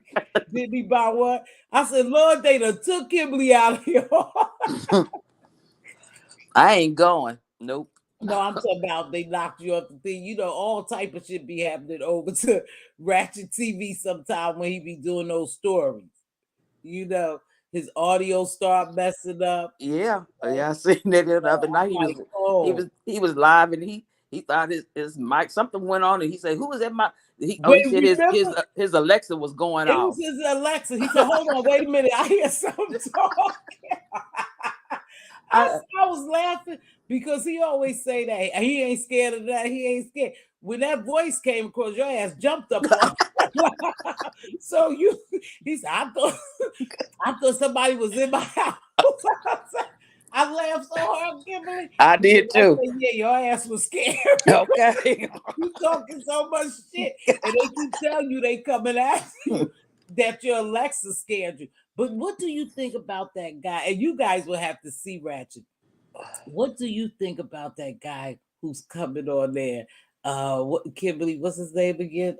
Did he buy what? I said, Lord, they done took Kimberly out of here. I ain't going. Nope. No, I'm talking about they knocked you off the thing. You know, all type of shit be happening over to Ratchet TV sometime when he be doing those stories. You know, his audio start messing up. Yeah, I seen that the other night. He was live and he thought his mic something went on and he said, "Who is that mic?" He said his Alexa was going it off. It was his Alexa. He said, "Hold on, wait a minute, I hear something talking." I was laughing because he always say that he ain't scared of that. He ain't scared. When that voice came across, your ass jumped up on. So he said, I thought somebody was in my house. I laughed so hard, Kimberly. I did too. I said, yeah, your ass was scared. Okay. You talking so much shit, and they keep telling you they coming after you that your Alexa scared you. But what do you think about that guy? And you guys will have to see Ratchet. What do you think about that guy who's coming on there? What Kimberly? What's his name again?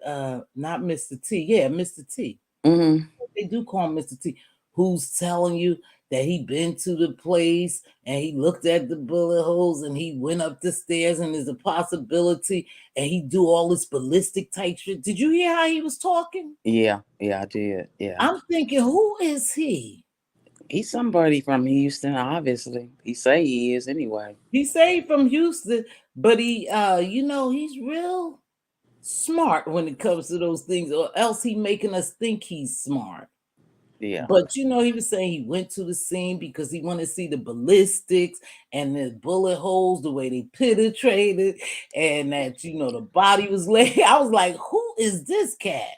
Not Mr. T. Yeah, Mr. T. Mm-hmm. They do call him Mr. T. Who's telling you that he been to the place and he looked at the bullet holes and he went up the stairs and there's a possibility and he do all this ballistic type shit. Did you hear how he was talking? Yeah, I did. Yeah. I'm thinking, who is he? He's somebody from Houston, obviously. He say he is anyway. He say he from Houston, but he he's real smart when it comes to those things, or else he making us think he's smart. Yeah. But he was saying he went to the scene because he wanted to see the ballistics and the bullet holes, the way they penetrated, and that the body was laid. I was like, who is this cat?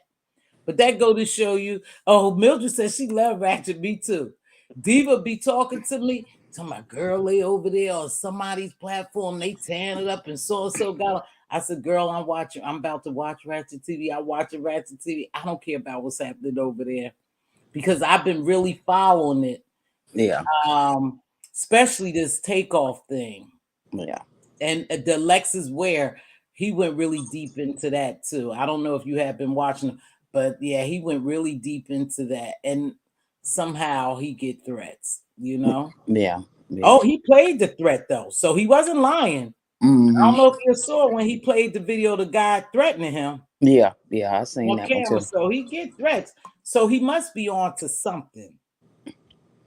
But that go to show you. Oh, Mildred says she love Ratchet. Me too. Diva be talking to me. Tell my girl lay over there on somebody's platform. They tearing it up and so got. I said, girl, I'm watching. I'm about to watch Ratchet TV. I'm watching Ratchet TV. I don't care about what's happening over there because I've been really following it. Yeah. Especially this takeoff thing. Yeah. And the Lexus Ware, he went really deep into that too. I don't know if you have been watching, but yeah, he went really deep into that. And somehow he get threats, Yeah. Oh, he played the threat though. So he wasn't lying. I don't know if you saw when he played the video, the guy threatening him. Yeah, I seen On that camera. one too. So he get threats. So he must be on to something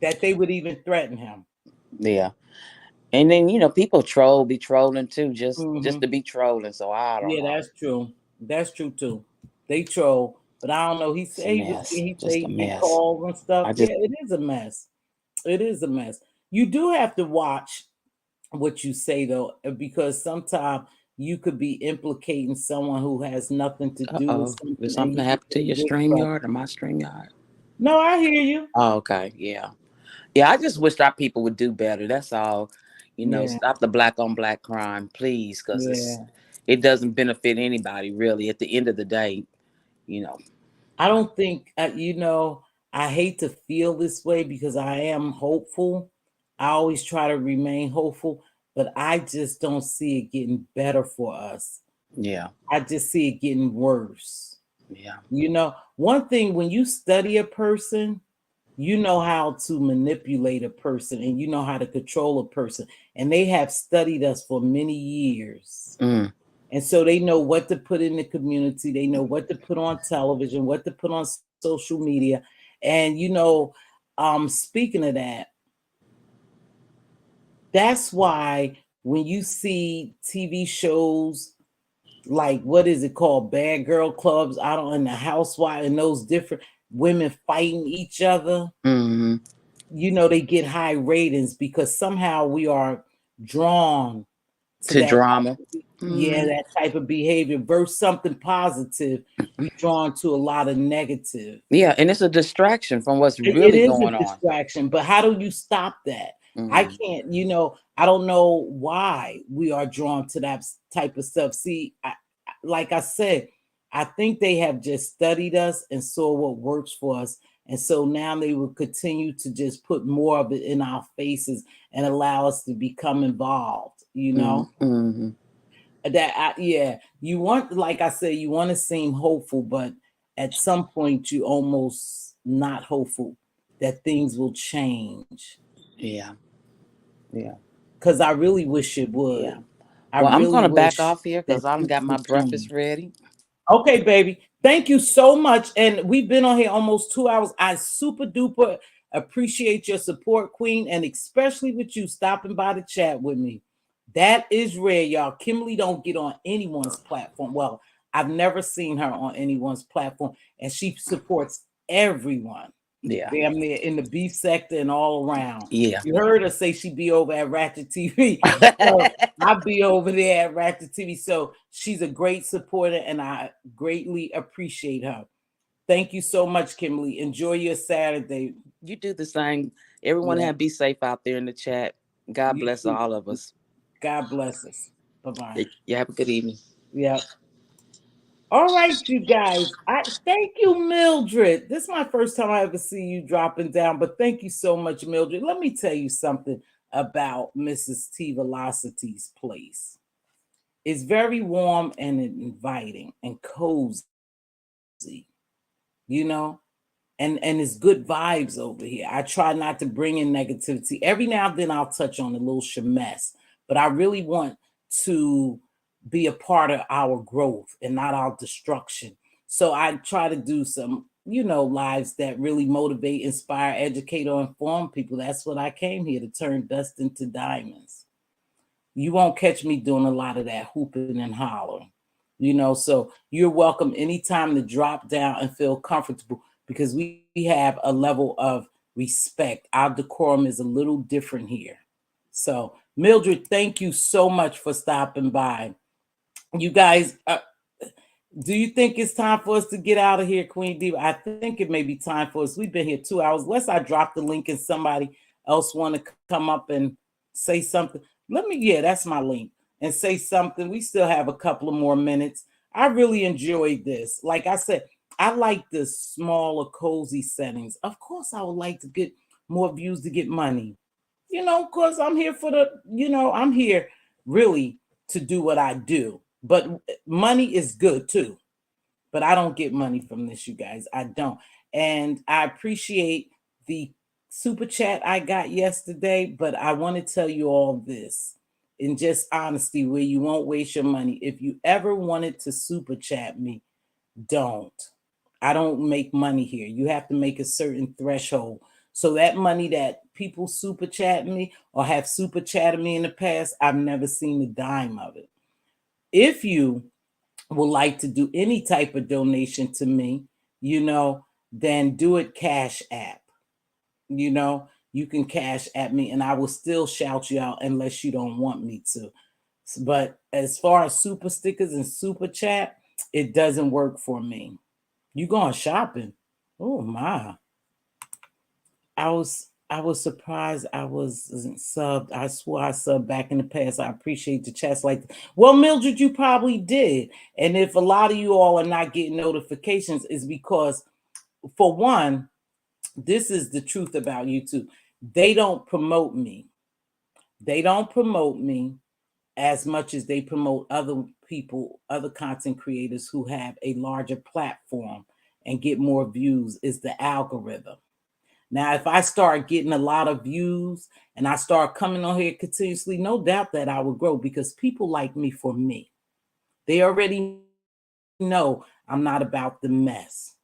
that they would even threaten him. Yeah. And then people be trolling too, just to be trolling. So I don't know. Yeah, that's true. That's true too. They troll, but I don't know. He said he get calls and stuff. Yeah, it is a mess. It is a mess. You do have to watch what you say though, because sometimes you could be implicating someone who has nothing to do with something. Did something happen to your StreamYard or my StreamYard? No, I hear you. Oh, okay. Yeah. I just wish our people would do better. That's all. Stop the black on black crime, please, because it doesn't benefit anybody really. At the end of the day, I don't think I hate to feel this way because I am hopeful. I always try to remain hopeful, but I just don't see it getting better for us. Yeah. I just see it getting worse. Yeah. One thing, when you study a person, you know how to manipulate a person and you know how to control a person. And they have studied us for many years. And so they know what to put in the community. They know what to put on television, what to put on social media. And, speaking of that, that's why when you see TV shows like, what is it called? Bad Girl Clubs, in the Housewife, and those different women fighting each other, they get high ratings because somehow we are drawn to that drama. That type of behavior versus something positive. We're drawn to a lot of negative. Yeah, and it's a distraction from what's really going on. It is a distraction, but how do you stop that? I can't, I don't know why we are drawn to that type of stuff. See, like I said, I think they have just studied us and saw what works for us. And so now they will continue to just put more of it in our faces and allow us to become involved, you want, like I said, you want to seem hopeful, but at some point you almost not hopeful that things will change. Yeah. Because I really wish it would. Yeah. I'm going to back off here because I got my breakfast ready. Okay, baby. Thank you so much. And we've been on here almost 2 hours. I super duper appreciate your support, Queen, and especially with you stopping by to chat with me. That is rare, y'all. Kimberly don't get on anyone's platform. Well, I've never seen her on anyone's platform, and she supports everyone. Yeah. Damn near in the beef sector and all around. Yeah. You heard her say she'd be over at Ratchet TV. So I'll be over there at Ratchet TV. So she's a great supporter, and I greatly appreciate her. Thank you so much, Kimberly. Enjoy your Saturday. You do the same. Everyone be safe out there in the chat. God bless all of us. God bless us. Bye-bye. You have a good evening. Yeah. All right, you guys. Thank you, Mildred. This is my first time I ever see you dropping down, but thank you so much, Mildred. Let me tell you something about Mz.Teavalocity's place. It's very warm and inviting and cozy. and it's good vibes over here. I try not to bring in negativity. Every now and then I'll touch on a little shemes, but I really want to be a part of our growth and not our destruction. So I try to do some, lives that really motivate, inspire, educate, or inform people. That's what I came here to turn dust into diamonds. You won't catch me doing a lot of that hooping and hollering. So you're welcome anytime to drop down and feel comfortable because we have a level of respect. Our decorum is a little different here. So, Mildred, thank you so much for stopping by. You guys, do you think it's time for us to get out of here, Queen Diva? I think it may be time for us. We've been here 2 hours. Unless I drop the link and somebody else want to come up and say something. Yeah, that's my link. And say something. We still have a couple of more minutes. I really enjoyed this. Like I said, I like the smaller, cozy settings. Of course, I would like to get more views to get money. Of course, I'm here I'm here really to do what I do. But money is good too. But I don't get money from this, you guys. I don't. And I appreciate the super chat I got yesterday, but I want to tell you all this in just honesty, where you won't waste your money. If you ever wanted to super chat me, don't. I don't make money here. You have to make a certain threshold. So that money that people super chat me or have super chatted me in the past, I've never seen a dime of it. If you would like to do any type of donation to me, then do it Cash App. You can Cash at me and I will still shout you out unless you don't want me to. But as far as super stickers and super chat, it doesn't work for me. You going shopping? Oh my. I was surprised I wasn't subbed. I swore I subbed back in the past. I appreciate the chats like that. Well, Mildred, you probably did. And if a lot of you all are not getting notifications, it's because, for one, this is the truth about YouTube. They don't promote me. They don't promote me as much as they promote other people, other content creators who have a larger platform and get more views. Is the algorithm. Now, if I start getting a lot of views and I start coming on here continuously, no doubt that I will grow because people like me for me. They already know I'm not about the mess.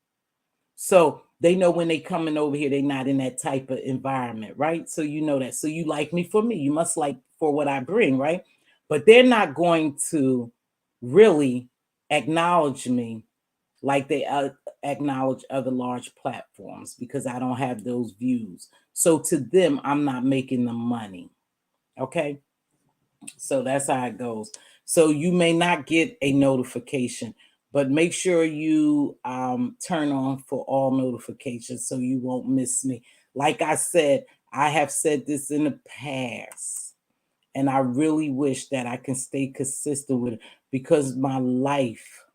So they know when they coming over here, they're not in that type of environment, right? So you know that. So you like me for me. You must like for what I bring, right? But they're not going to really acknowledge me like they acknowledge other large platforms because I don't have those views. So to them, I'm not making the money. Okay. So that's how it goes. So you may not get a notification, but make sure you turn on for all notifications so you won't miss me. Like I said, I have said this in the past, and I really wish that I can stay consistent with it because my life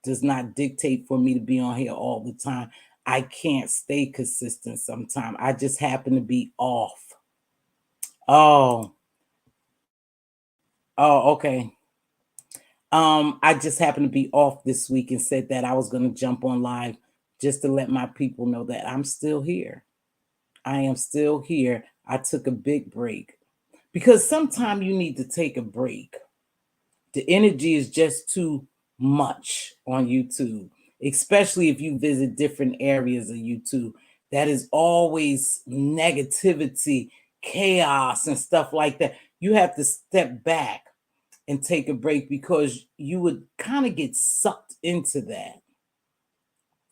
does not dictate for me to be on here all the time. I can't stay consistent sometimes. I just happen to be off. Oh, okay. I just happened to be off this week and said that I was going to jump on live just to let my people know that I'm still here. I am still here. I took a big break because sometimes you need to take a break. The energy is just too much on YouTube, especially if you visit different areas of YouTube. That is always negativity, chaos, and stuff like that. You have to step back and take a break because you would kind of get sucked into that,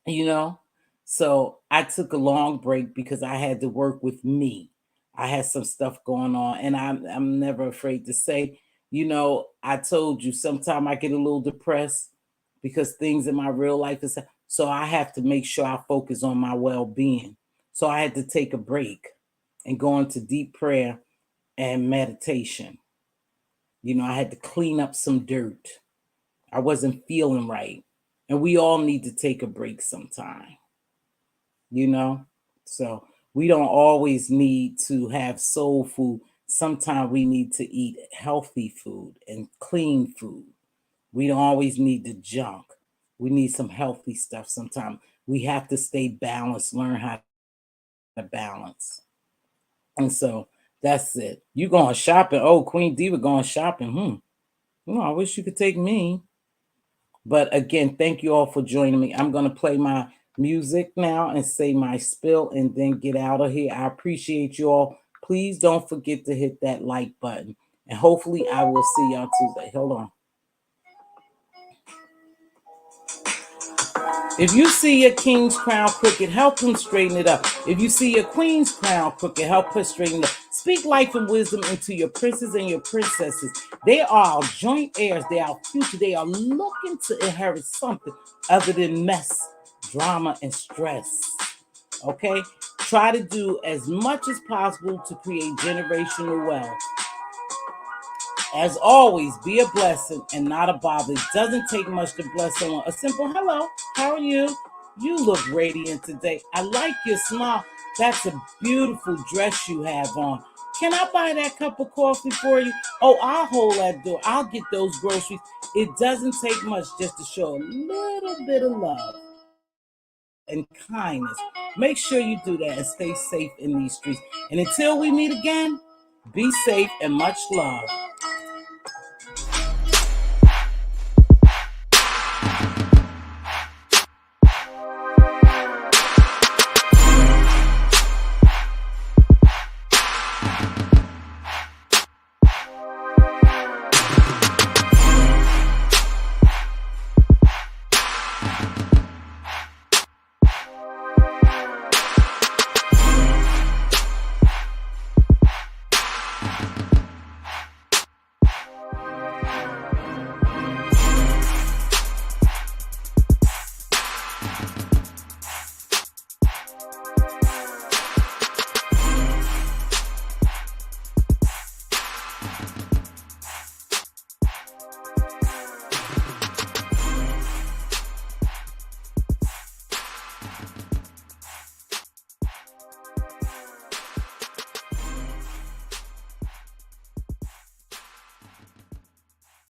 you know? So I took a long break because I had to work with me. I had some stuff going on, and I'm never afraid to say, I told you sometimes I get a little depressed because things in my real life is so I have to make sure I focus on my well-being. So I had to take a break and go into deep prayer and meditation. I had to clean up some dirt. I wasn't feeling right. And we all need to take a break sometime, you know? So we don't always need to have soul food. Sometimes we need to eat healthy food and clean food. We don't always need the junk. We need some healthy stuff sometimes. we have to stay balanced, learn how to balance. And so that's it. You going shopping? Oh, Queen Diva going shopping. I wish you could take me. But again, thank you all for joining me. I'm going to play my music now and say my spill and then get out of here. I appreciate you all. Please don't forget to hit that like button. And hopefully I will see y'all Tuesday. Hold on. If you see your king's crown crooked, help him straighten it up. If you see your queen's crown crooked, help her straighten it up. Speak life and wisdom into your princes and your princesses. They are our joint heirs. They are our future. They are looking to inherit something other than mess, drama, and stress. Okay? Try to do as much as possible to create generational wealth. As always, be a blessing and not a bother. It doesn't take much to bless someone. A simple hello, how are you? You look radiant today. I like your smile. That's a beautiful dress you have on. Can I buy that cup of coffee for you? Oh, I'll hold that door. I'll get those groceries. It doesn't take much just to show a little bit of love and kindness. Make sure you do that and stay safe in these streets. And until we meet again, be safe and much love.